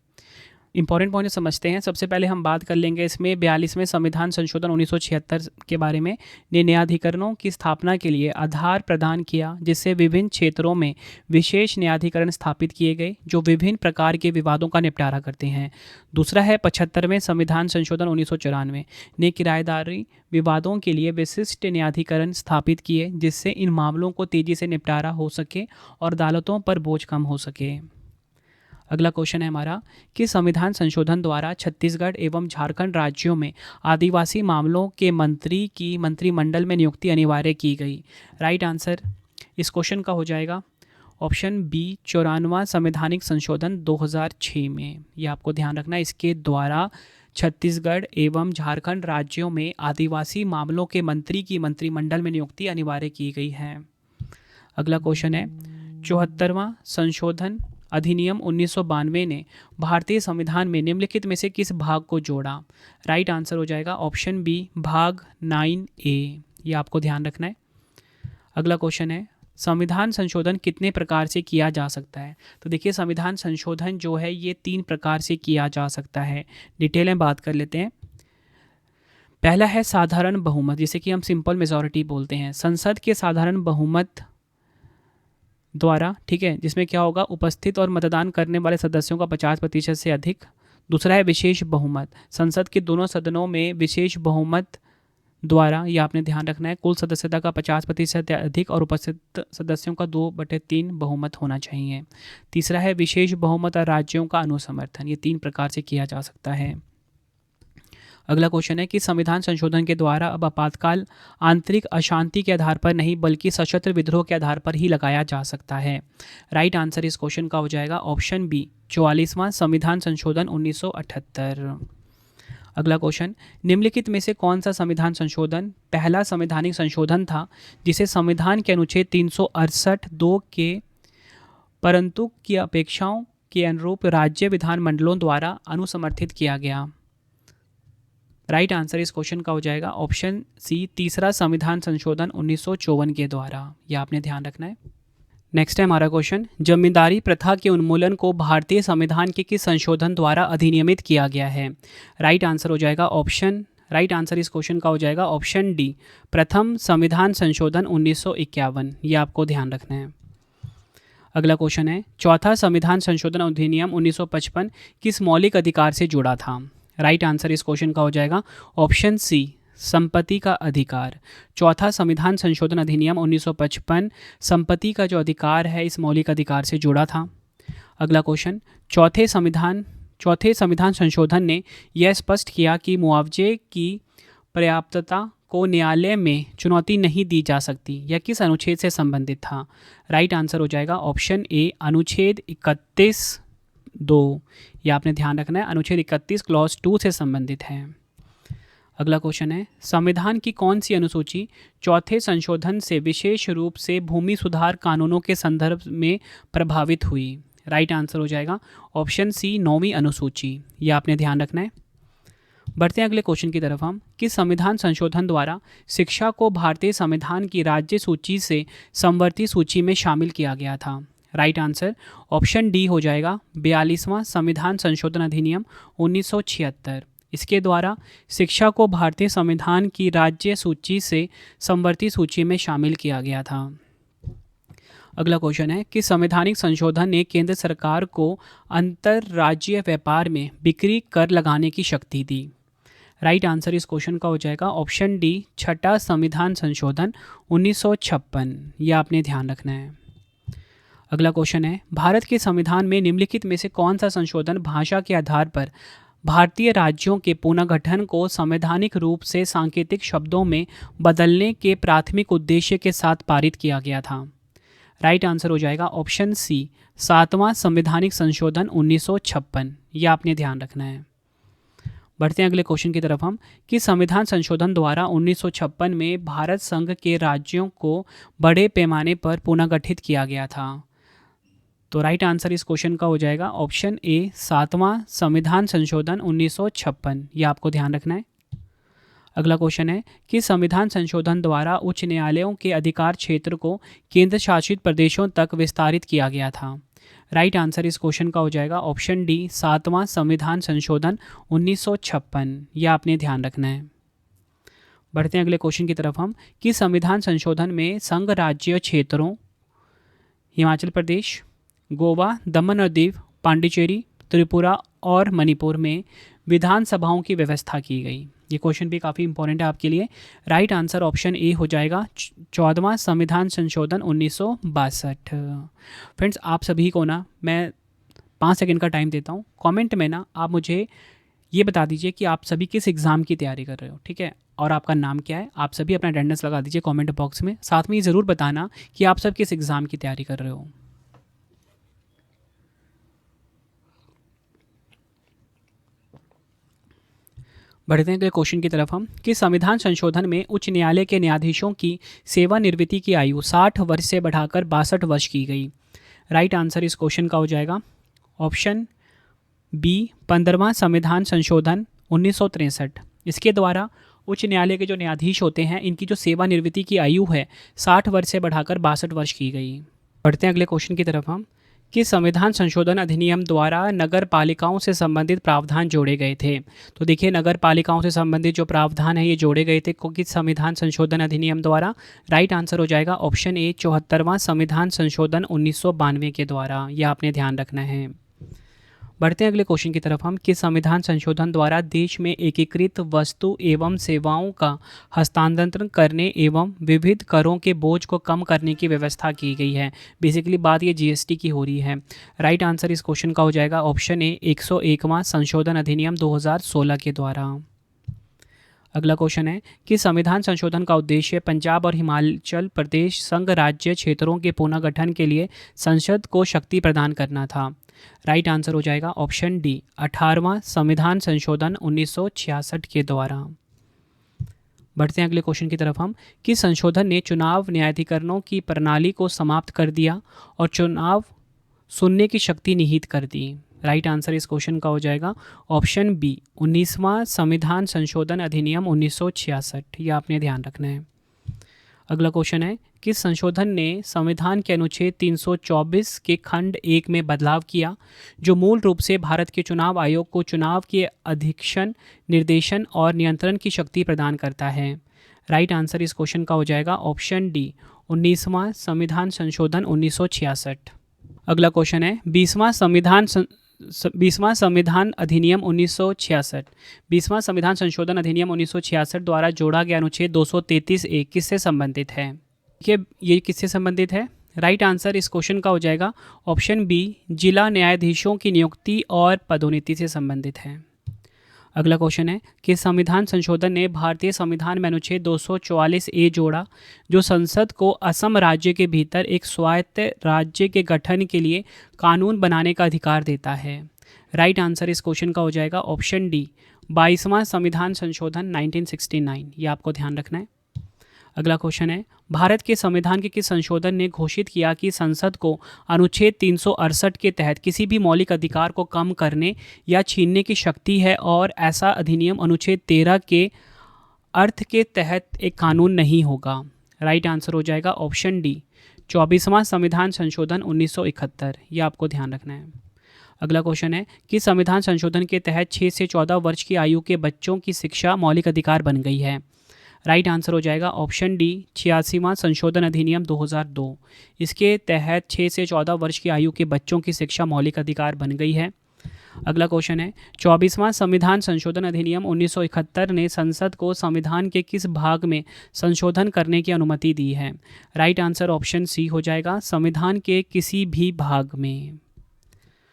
इंपॉर्टेंट पॉइंट समझते हैं। सबसे पहले हम बात कर लेंगे इसमें 42वें संविधान संशोधन 1976 के बारे में, ने न्यायाधिकरणों की स्थापना के लिए आधार प्रदान किया, जिससे विभिन्न क्षेत्रों में विशेष न्यायाधिकरण स्थापित किए गए जो विभिन्न प्रकार के विवादों का निपटारा करते हैं। दूसरा है 75वें संविधान संशोधन 1994 ने किराएदारी विवादों के लिए विशिष्ट न्यायाधिकरण स्थापित किए, जिससे इन मामलों को तेजी से निपटारा हो सके और अदालतों पर बोझ कम हो सके। अगला क्वेश्चन है हमारा, कि संविधान संशोधन द्वारा छत्तीसगढ़ एवं झारखंड राज्यों में आदिवासी मामलों के मंत्री की मंत्रिमंडल में नियुक्ति अनिवार्य की गई? राइट आंसर इस क्वेश्चन का हो जाएगा ऑप्शन बी, 94वां संवैधानिक संशोधन 2006 में। ये आपको ध्यान रखना है। इसके द्वारा छत्तीसगढ़ एवं झारखंड राज्यों में आदिवासी मामलों के मंत्री की मंत्रिमंडल में नियुक्ति अनिवार्य की गई है। अगला क्वेश्चन है, 74वां संशोधन अधिनियम 1992 ने भारतीय संविधान में निम्नलिखित में से किस भाग को जोड़ा? राइट आंसर हो जाएगा ऑप्शन बी, भाग 9A। ये आपको ध्यान रखना है। अगला क्वेश्चन है, संविधान संशोधन कितने प्रकार से किया जा सकता है? तो देखिए, संविधान संशोधन जो है ये 3 प्रकार से किया जा सकता है। डिटेल में बात कर लेते हैं। पहला है साधारण बहुमत, जिसे कि हम सिंपल मेजॉरिटी बोलते हैं। संसद के साधारण बहुमत द्वारा, ठीक है, जिसमें क्या होगा, उपस्थित और मतदान करने वाले सदस्यों का 50% से अधिक। दूसरा है विशेष बहुमत, संसद के दोनों सदनों में विशेष बहुमत द्वारा, यह आपने ध्यान रखना है, कुल सदस्यता का 50% या अधिक और उपस्थित सदस्यों का 2/3 बहुमत होना चाहिए। तीसरा है विशेष बहुमत और राज्यों का अनुसमर्थन, ये 3 प्रकार से किया जा सकता है। अगला क्वेश्चन है कि संविधान संशोधन के द्वारा अब आपातकाल आंतरिक अशांति के आधार पर नहीं बल्कि सशस्त्र विद्रोह के आधार पर ही लगाया जा सकता है। राइट आंसर इस क्वेश्चन का हो जाएगा ऑप्शन बी, 44वां संविधान संशोधन 1978। अगला क्वेश्चन, निम्नलिखित में से कौन सा संविधान संशोधन पहला संवैधानिक संशोधन था जिसे संविधान के अनुच्छेद 368(2) के परंतु की अपेक्षाओं के अनुरूप राज्य विधानमंडलों द्वारा अनुसमर्थित किया गया? राइट आंसर इस क्वेश्चन का हो जाएगा ऑप्शन सी, तीसरा संविधान संशोधन 1954 के द्वारा, यह आपने ध्यान रखना है। नेक्स्ट है हमारा क्वेश्चन, जमींदारी प्रथा के उन्मूलन को भारतीय संविधान के किस संशोधन द्वारा अधिनियमित किया गया है? राइट आंसर हो जाएगा राइट आंसर इस क्वेश्चन का हो जाएगा ऑप्शन डी, प्रथम संविधान संशोधन 1951, ये आपको ध्यान रखना है। अगला क्वेश्चन है, चौथा संविधान संशोधन अधिनियम 1955 किस मौलिक अधिकार से जुड़ा था? राइट आंसर इस क्वेश्चन का हो जाएगा ऑप्शन सी, संपत्ति का अधिकार। चौथा संविधान संशोधन अधिनियम 1955 संपत्ति का जो अधिकार है इस मौलिक अधिकार से जुड़ा था। अगला क्वेश्चन, चौथे संविधान संशोधन ने यह स्पष्ट किया कि मुआवजे की पर्याप्तता को न्यायालय में चुनौती नहीं दी जा सकती, यह किस अनुच्छेद से संबंधित था? राइट आंसर हो जाएगा ऑप्शन ए, अनुच्छेद 31(2), यह आपने ध्यान रखना है, अनुच्छेद 31 क्लॉज 2 से संबंधित है। अगला क्वेश्चन है, संविधान की कौन सी अनुसूची चौथे संशोधन से विशेष रूप से भूमि सुधार कानूनों के संदर्भ में प्रभावित हुई? राइट आंसर हो जाएगा ऑप्शन सी, 9वीं अनुसूची, यह आपने ध्यान रखना है। बढ़ते हैं अगले क्वेश्चन की तरफ हम, किस संविधान संशोधन द्वारा शिक्षा को भारतीय संविधान की राज्य सूची से समवर्ती सूची में शामिल किया गया था? राइट आंसर ऑप्शन डी हो जाएगा 42वां संविधान संशोधन अधिनियम 1976। इसके द्वारा शिक्षा को भारतीय संविधान की राज्य सूची से समवर्ती सूची में शामिल किया गया था। अगला क्वेश्चन है कि संवैधानिक संशोधन ने केंद्र सरकार को अंतर्राज्यीय व्यापार में बिक्री कर लगाने की शक्ति दी? राइट आंसर इस क्वेश्चन का हो जाएगा ऑप्शन डी, छठा संविधान संशोधन 1956, यह आपने ध्यान रखना है। अगला क्वेश्चन है, भारत के संविधान में निम्नलिखित में से कौन सा संशोधन भाषा के आधार पर भारतीय राज्यों के पुनर्गठन को संवैधानिक रूप से सांकेतिक शब्दों में बदलने के प्राथमिक उद्देश्य के साथ पारित किया गया था? राइट आंसर हो जाएगा ऑप्शन सी, 7वां संवैधानिक संशोधन 1956, यह आपने ध्यान रखना है। बढ़ते हैं अगले क्वेश्चन की तरफ हम, कि संविधान संशोधन द्वारा 1956 में भारत संघ के राज्यों को बड़े पैमाने पर पुनर्गठित किया गया था? तो राइट आंसर इस क्वेश्चन का हो जाएगा ऑप्शन ए, 7वां संविधान संशोधन 1956, यह आपको ध्यान रखना है। अगला क्वेश्चन है कि संविधान संशोधन द्वारा उच्च न्यायालयों के अधिकार क्षेत्र को केंद्र शासित प्रदेशों तक विस्तारित किया गया था? राइट आंसर इस क्वेश्चन का हो जाएगा ऑप्शन डी, 7वां संविधान संशोधन 1956, यह आपने ध्यान रखना है। बढ़ते हैं अगले क्वेश्चन की तरफ हम, कि संविधान संशोधन में संघ राज्य क्षेत्रों हिमाचल प्रदेश, गोवा, दमन और दीव, पांडिचेरी, त्रिपुरा और मणिपुर में विधानसभाओं की व्यवस्था की गई? ये क्वेश्चन भी काफ़ी इंपॉर्टेंट है आपके लिए। राइट आंसर ऑप्शन ए हो जाएगा 14वां संविधान संशोधन 1962। फ्रेंड्स, आप सभी को ना मैं 5 सेकंड का टाइम देता हूँ। कमेंट में ना आप मुझे ये बता दीजिए कि आप सभी किस एग्ज़ाम की तैयारी कर रहे हो, ठीक है, और आपका नाम क्या है। आप सभी अपना अटेंडेंस लगा दीजिए कमेंट बॉक्स में। साथ में ये ज़रूर बताना कि आप सब किस एग्ज़ाम की तैयारी कर रहे हो। बढ़ते हैं क्वेश्चन की तरफ हम, कि संविधान संशोधन में उच्च न्यायालय के न्यायाधीशों की सेवानिवृत्ति की आयु 60 वर्ष से बढ़ाकर 62 वर्ष की गई? राइट आंसर इस क्वेश्चन का हो जाएगा ऑप्शन बी, 15वां संविधान संशोधन 1963। इसके द्वारा उच्च न्यायालय के जो न्यायाधीश होते हैं इनकी जो सेवानिवृत्ति की आयु है 60 वर्ष से बढ़ाकर 62 वर्ष की गई। बढ़ते हैं अगले क्वेश्चन की तरफ हम, कि संविधान संशोधन अधिनियम द्वारा नगर पालिकाओं से संबंधित प्रावधान जोड़े गए थे? तो देखिए, नगर पालिकाओं से संबंधित जो प्रावधान है ये जोड़े गए थे किस संविधान संशोधन अधिनियम द्वारा? राइट आंसर हो जाएगा ऑप्शन ए, 74वां संविधान संशोधन 1992 के द्वारा, यह आपने ध्यान रखना है। बढ़ते हैं अगले क्वेश्चन की तरफ हम कि संविधान संशोधन द्वारा देश में एकीकृत वस्तु एवं सेवाओं का हस्तांतरण करने एवं विविध करों के बोझ को कम करने की व्यवस्था की गई है। बेसिकली बात ये जीएसटी की हो रही है। राइट आंसर इस क्वेश्चन का हो जाएगा ऑप्शन ए 101वां संशोधन अधिनियम 2016 के द्वारा। अगला क्वेश्चन है कि संविधान संशोधन का उद्देश्य पंजाब और हिमाचल प्रदेश संघ राज्य क्षेत्रों के पुनर्गठन के लिए संसद को शक्ति प्रदान करना था। राइट आंसर हो जाएगा ऑप्शन डी 18वां संविधान संशोधन 1966 के द्वारा। बढ़ते हैं अगले क्वेश्चन की तरफ हम कि संशोधन ने चुनाव न्यायाधिकरणों की प्रणाली को समाप्त कर दिया और चुनाव सुनने की शक्ति निहित कर दी। राइट आंसर इस क्वेश्चन का हो जाएगा ऑप्शन बी 19वां संविधान संशोधन अधिनियम 1966। यह आपने ध्यान रखना है। अगला क्वेश्चन है कि संशोधन ने संविधान के अनुच्छेद 324 के खंड 1 में बदलाव किया जो मूल रूप से भारत के चुनाव आयोग को चुनाव के अधीक्षण निर्देशन और नियंत्रण की शक्ति प्रदान करता है। राइट आंसर इस क्वेश्चन का हो जाएगा ऑप्शन डी 19वां संविधान संशोधन 1966। अगला क्वेश्चन है 20वां संविधान अधिनियम 1966। 20वां संविधान संशोधन अधिनियम 1966 द्वारा जोड़ा गया अनुच्छेद 233A किससे संबंधित है? ये किससे संबंधित है? राइट आंसर इस क्वेश्चन का हो जाएगा ऑप्शन बी जिला न्यायाधीशों की नियुक्ति और पदोन्नति से संबंधित है। अगला क्वेश्चन है कि संविधान संशोधन ने भारतीय संविधान में अनुच्छेद 244A जोड़ा जो संसद को असम राज्य के भीतर एक स्वायत्त राज्य के गठन के लिए कानून बनाने का अधिकार देता है। राइट आंसर इस क्वेश्चन का हो जाएगा ऑप्शन डी 22वां संविधान संशोधन 1969। ये आपको ध्यान रखना है। अगला क्वेश्चन है भारत के संविधान के किस संशोधन ने घोषित किया कि संसद को अनुच्छेद 368 के तहत किसी भी मौलिक अधिकार को कम करने या छीनने की शक्ति है और ऐसा अधिनियम अनुच्छेद 13 के अर्थ के तहत एक कानून नहीं होगा। राइट आंसर हो जाएगा ऑप्शन डी 24वां संविधान संशोधन 1971। यह आपको ध्यान रखना है। अगला क्वेश्चन है कि संविधान संशोधन के तहत 6 से 14 वर्ष की आयु के बच्चों की शिक्षा मौलिक अधिकार बन गई है। राइट आंसर हो जाएगा ऑप्शन डी 86वां संशोधन अधिनियम 2002। इसके तहत 6 से 14 वर्ष की आयु के बच्चों की शिक्षा मौलिक अधिकार बन गई है। अगला क्वेश्चन है 24वां संविधान संशोधन अधिनियम 1971 ने संसद को संविधान के किस भाग में संशोधन करने की अनुमति दी है? राइट आंसर ऑप्शन सी हो जाएगा संविधान के किसी भी भाग में।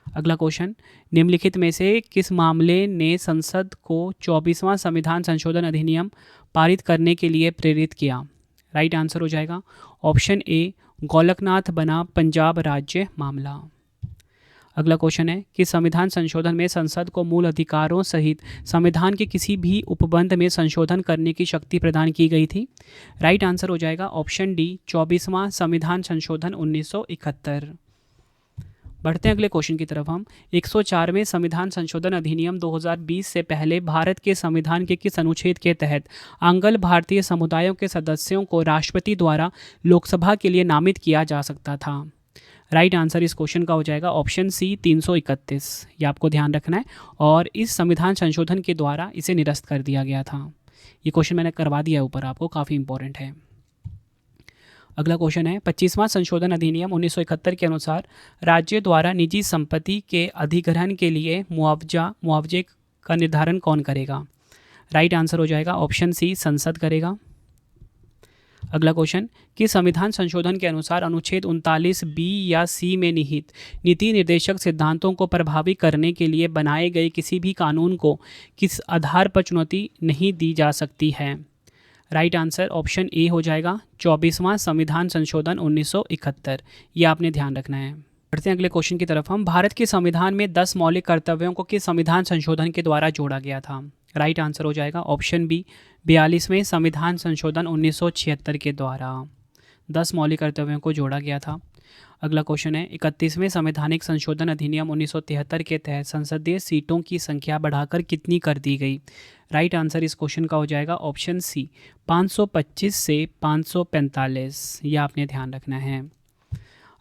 अगला क्वेश्चन निम्नलिखित में से किस मामले ने संसद को 24वां संविधान संशोधन अधिनियम पारित करने के लिए प्रेरित किया? राइट आंसर हो जाएगा ऑप्शन ए गोलकनाथ बना पंजाब राज्य मामला। अगला क्वेश्चन है कि संविधान संशोधन में संसद को मूल अधिकारों सहित संविधान के किसी भी उपबंध में संशोधन करने की शक्ति प्रदान की गई थी? राइट आंसर हो जाएगा ऑप्शन डी 24वां संविधान संशोधन 1971। बढ़ते हैं अगले क्वेश्चन की तरफ हम 104वें संविधान संशोधन अधिनियम 2020 से पहले भारत के संविधान के किस अनुच्छेद के तहत आंग्ल भारतीय समुदायों के सदस्यों को राष्ट्रपति द्वारा लोकसभा के लिए नामित किया जा सकता था? राइट आंसर इस क्वेश्चन का हो जाएगा ऑप्शन सी 331। ये आपको ध्यान रखना है और इस संविधान संशोधन के द्वारा इसे निरस्त कर दिया गया था। ये क्वेश्चन मैंने करवा दिया है ऊपर आपको, काफ़ी इंपॉर्टेंट है। अगला क्वेश्चन है 25वां संशोधन अधिनियम 1971 के अनुसार राज्य द्वारा निजी संपत्ति के अधिग्रहण के लिए मुआवजे का निर्धारण कौन करेगा? राइट आंसर हो जाएगा ऑप्शन सी संसद करेगा। अगला क्वेश्चन कि संविधान संशोधन के अनुसार अनुच्छेद 39B या C में निहित नीति निर्देशक सिद्धांतों को प्रभावी करने के लिए बनाए गए किसी भी कानून को किस आधार पर चुनौती नहीं दी जा सकती है? राइट आंसर ऑप्शन ए हो जाएगा 24वां संविधान संशोधन 1971। ये आपने ध्यान रखना है। बढ़ते हैं अगले क्वेश्चन की तरफ हम भारत के संविधान में 10 मौलिक कर्तव्यों को किस संविधान संशोधन के द्वारा जोड़ा गया था? राइट आंसर हो जाएगा ऑप्शन बी 42वें संविधान संशोधन 1976 के द्वारा 10 मौलिक कर्तव्यों को जोड़ा गया था। अगला क्वेश्चन है 31वें संवैधानिक संशोधन अधिनियम 1973 के तहत संसदीय सीटों की संख्या बढ़ाकर कितनी कर दी गई? राइट आंसर इस क्वेश्चन का हो जाएगा ऑप्शन सी 525 से 545। यह आपने ध्यान रखना है।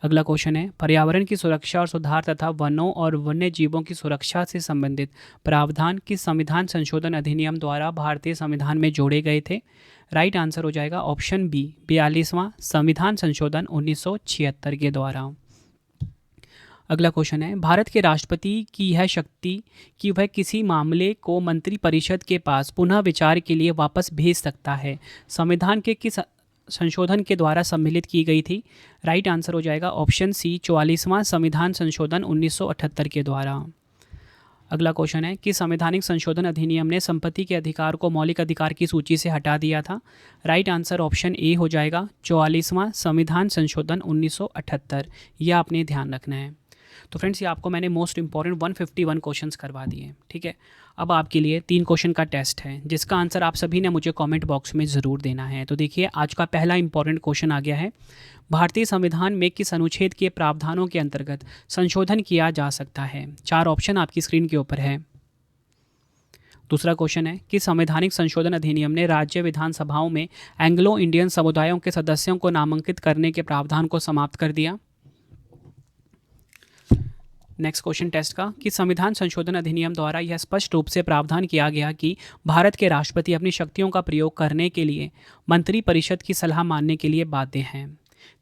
अगला क्वेश्चन है पर्यावरण की सुरक्षा और सुधार तथा वनों और वन्य जीवों की सुरक्षा से संबंधित प्रावधान किस संविधान संशोधन अधिनियम द्वारा भारतीय संविधान में जोड़े गए थे? राइट आंसर हो जाएगा ऑप्शन बी 42वां संविधान संशोधन 1976 के द्वारा। अगला क्वेश्चन है, भारत के राष्ट्रपति की यह शक्ति कि वह किसी मामले को मंत्रिपरिषद के पास पुनः विचार के लिए वापस भेज सकता है, संविधान के किस संशोधन के द्वारा सम्मिलित की गई थी? राइट आंसर हो जाएगा ऑप्शन सी, 44वां संविधान संशोधन 1978 के द्वारा। अगला क्वेश्चन है कि संवैधानिक संशोधन अधिनियम ने संपत्ति के अधिकार को मौलिक अधिकार की सूची से हटा दिया था? राइट आंसर ऑप्शन ए हो जाएगा, 44वां संविधान संशोधन 1978। यह आपने ध्यान रखना है। तो फ्रेंड्स, ये आपको मैंने मोस्ट इंपॉर्टेंट 151 क्वेश्चंस करवा दिए। ठीक है, अब आपके लिए 3 क्वेश्चन का टेस्ट है जिसका आंसर आप सभी ने मुझे कमेंट बॉक्स में ज़रूर देना है। तो देखिए, आज का पहला इंपॉर्टेंट क्वेश्चन आ गया है, भारतीय संविधान में किस अनुच्छेद के प्रावधानों के अंतर्गत संशोधन किया जा सकता है? 4 ऑप्शन आपकी स्क्रीन के ऊपर है। दूसरा क्वेश्चन है कि संवैधानिक संशोधन अधिनियम ने राज्य विधानसभाओं में एंग्लो इंडियन समुदायों के सदस्यों को नामांकित करने के प्रावधान को समाप्त कर दिया? नेक्स्ट क्वेश्चन टेस्ट का कि संविधान संशोधन अधिनियम द्वारा यह स्पष्ट रूप से प्रावधान किया गया कि भारत के राष्ट्रपति अपनी शक्तियों का प्रयोग करने के लिए मंत्रिपरिषद की सलाह मानने के लिए बाध्य हैं।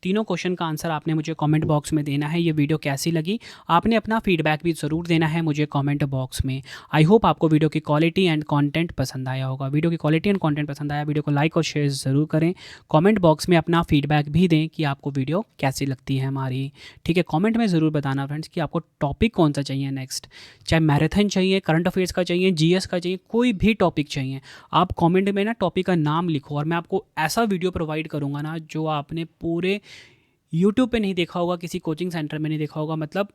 तीनों क्वेश्चन का आंसर आपने मुझे कमेंट बॉक्स में देना है। ये वीडियो कैसी लगी आपने अपना फीडबैक भी ज़रूर देना है मुझे कमेंट बॉक्स में। आई होप आपको वीडियो की क्वालिटी एंड कंटेंट पसंद आया होगा। वीडियो की क्वालिटी एंड कंटेंट पसंद आया, वीडियो को लाइक और शेयर ज़रूर करें। कमेंट बॉक्स में अपना फीडबैक भी दें कि आपको वीडियो कैसी लगती है हमारी। ठीक है, कॉमेंट में ज़रूर बताना फ्रेंड्स कि आपको टॉपिक कौन सा चाहिए नेक्स्ट, चाहे मैराथन चाहिए, करंट अफेयर्स का चाहिए, जीएस का चाहिए, कोई भी टॉपिक चाहिए। आप कॉमेंट में ना टॉपिक का नाम लिखो और मैं आपको ऐसा वीडियो प्रोवाइड करूँगा ना जो आपने पूरे यूट्यूब पे नहीं देखा होगा, किसी कोचिंग सेंटर में नहीं देखा होगा। मतलब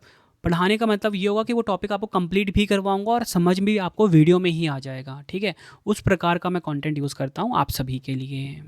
पढ़ाने का मतलब ये होगा कि वो टॉपिक आपको कंप्लीट भी करवाऊंगा और समझ भी आपको वीडियो में ही आ जाएगा। ठीक है, उस प्रकार का मैं कंटेंट यूज़ करता हूँ आप सभी के लिए।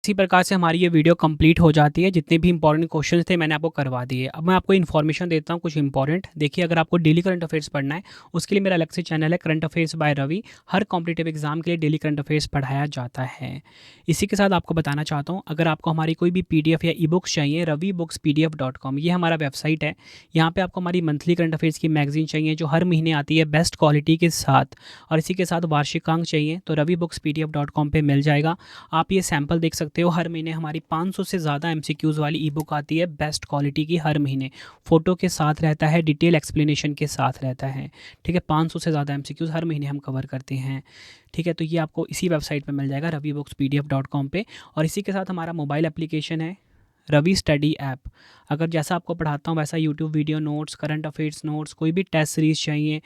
इसी प्रकार से हमारी ये वीडियो कंप्लीट हो जाती है। जितने भी इंपॉर्टेंट क्वेश्चन थे मैंने आपको करवा दिए। अब मैं आपको इन्फॉर्मेशन देता हूँ कुछ इंपॉर्टेंट। देखिए, अगर आपको डेली करंट अफेयर्स पढ़ना है उसके लिए मेरा अलग से चैनल है करंट अफेयर्स बाय रवि। हर कॉम्पिटिटिव एग्जाम के लिए डेली करंट अफेयर्स पढ़ाया जाता है। इसी के साथ आपको बताना चाहता हूँ, अगर आपको हमारी कोई भी PDF या ई बुक्स चाहिए, ravibooks.pdf.com ये हमारा वेबसाइट है। यहाँ पर आपको हमारी मंथली करंट अफेयर्स की मैगजीन चाहिए जो हर महीने आती है बेस्ट क्वालिटी के साथ, और इसी के साथ वार्षिकांक चाहिए तो ravibooks.pdf.com पर मिल जाएगा। आप ये सैम्पल देख सकते हो। हर महीने हमारी 500 से ज़्यादा MCQs वाली ई बुक आती है बेस्ट क्वालिटी की, हर महीने फ़ोटो के साथ रहता है, डिटेल एक्सप्लेनेशन के साथ रहता है। ठीक है, 500 से ज़्यादा MCQs हर महीने हम कवर करते हैं। ठीक है, तो ये आपको इसी वेबसाइट पे मिल जाएगा ravibooks.pdf.com पे। और इसी के साथ हमारा मोबाइल एप्लीकेशन है रवि स्टडी ऐप। अगर जैसा आपको पढ़ाता हूँ वैसा YouTube video notes, current affairs notes, कोई भी टेस्ट सीरीज़ चाहिए,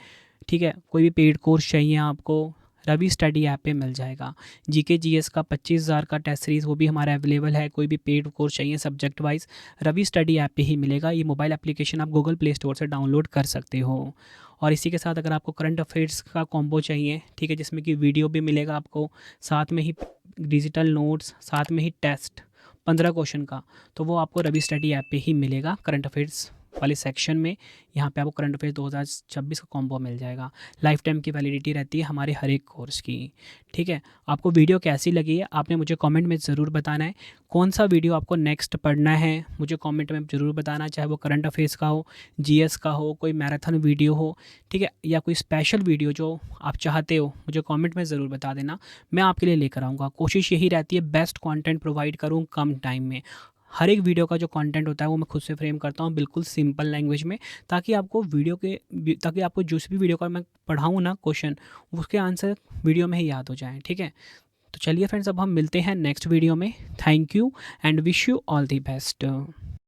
ठीक है, कोई भी पेड कोर्स चाहिए आपको, रवि स्टडी ऐप पे मिल जाएगा। जीके जीएस का 25,000 का टेस्ट सीरीज़ वो भी हमारा अवेलेबल है। कोई भी पेड कोर्स चाहिए subject wise, Ravi study app पे ही मिलेगा। ये मोबाइल एप्लीकेशन आप गूगल प्ले स्टोर से डाउनलोड कर सकते हो। और इसी के साथ अगर आपको करंट अफेयर्स का कॉम्बो चाहिए, ठीक है, जिसमें कि वीडियो भी मिलेगा आपको, साथ में ही डिजिटल नोट्स, साथ में ही टेस्ट 15 क्वेश्चन का, तो वो आपको रवि स्टडी ऐप पे ही मिलेगा। करंट अफेयर्स वाले सेक्शन में यहाँ पे आपको करंट अफेयर्स 2026 का कॉम्बो मिल जाएगा। लाइफ टाइम की वैलिडिटी रहती है हमारे हर एक कोर्स की। ठीक है, आपको वीडियो कैसी लगी है आपने मुझे कमेंट में ज़रूर बताना है। कौन सा वीडियो आपको नेक्स्ट पढ़ना है मुझे कमेंट में ज़रूर बताना, चाहे वो करंट अफेयर्स का हो, जीएस का हो, कोई मैराथन वीडियो हो, ठीक है, या कोई स्पेशल वीडियो जो आप चाहते हो मुझे कमेंट में ज़रूर बता देना। मैं आपके लिए लेकर आऊँगा। कोशिश यही रहती है बेस्ट कंटेंट प्रोवाइड करूँ कम टाइम में। हर एक वीडियो का जो कंटेंट होता है वो मैं खुद से फ्रेम करता हूँ बिल्कुल सिंपल लैंग्वेज में, ताकि आपको जिस भी वीडियो का मैं पढ़ाऊँ ना क्वेश्चन, उसके आंसर वीडियो में ही याद हो जाएं। ठीक है, तो चलिए फ्रेंड्स, अब हम मिलते हैं नेक्स्ट वीडियो में। Thank you and wish you all the best.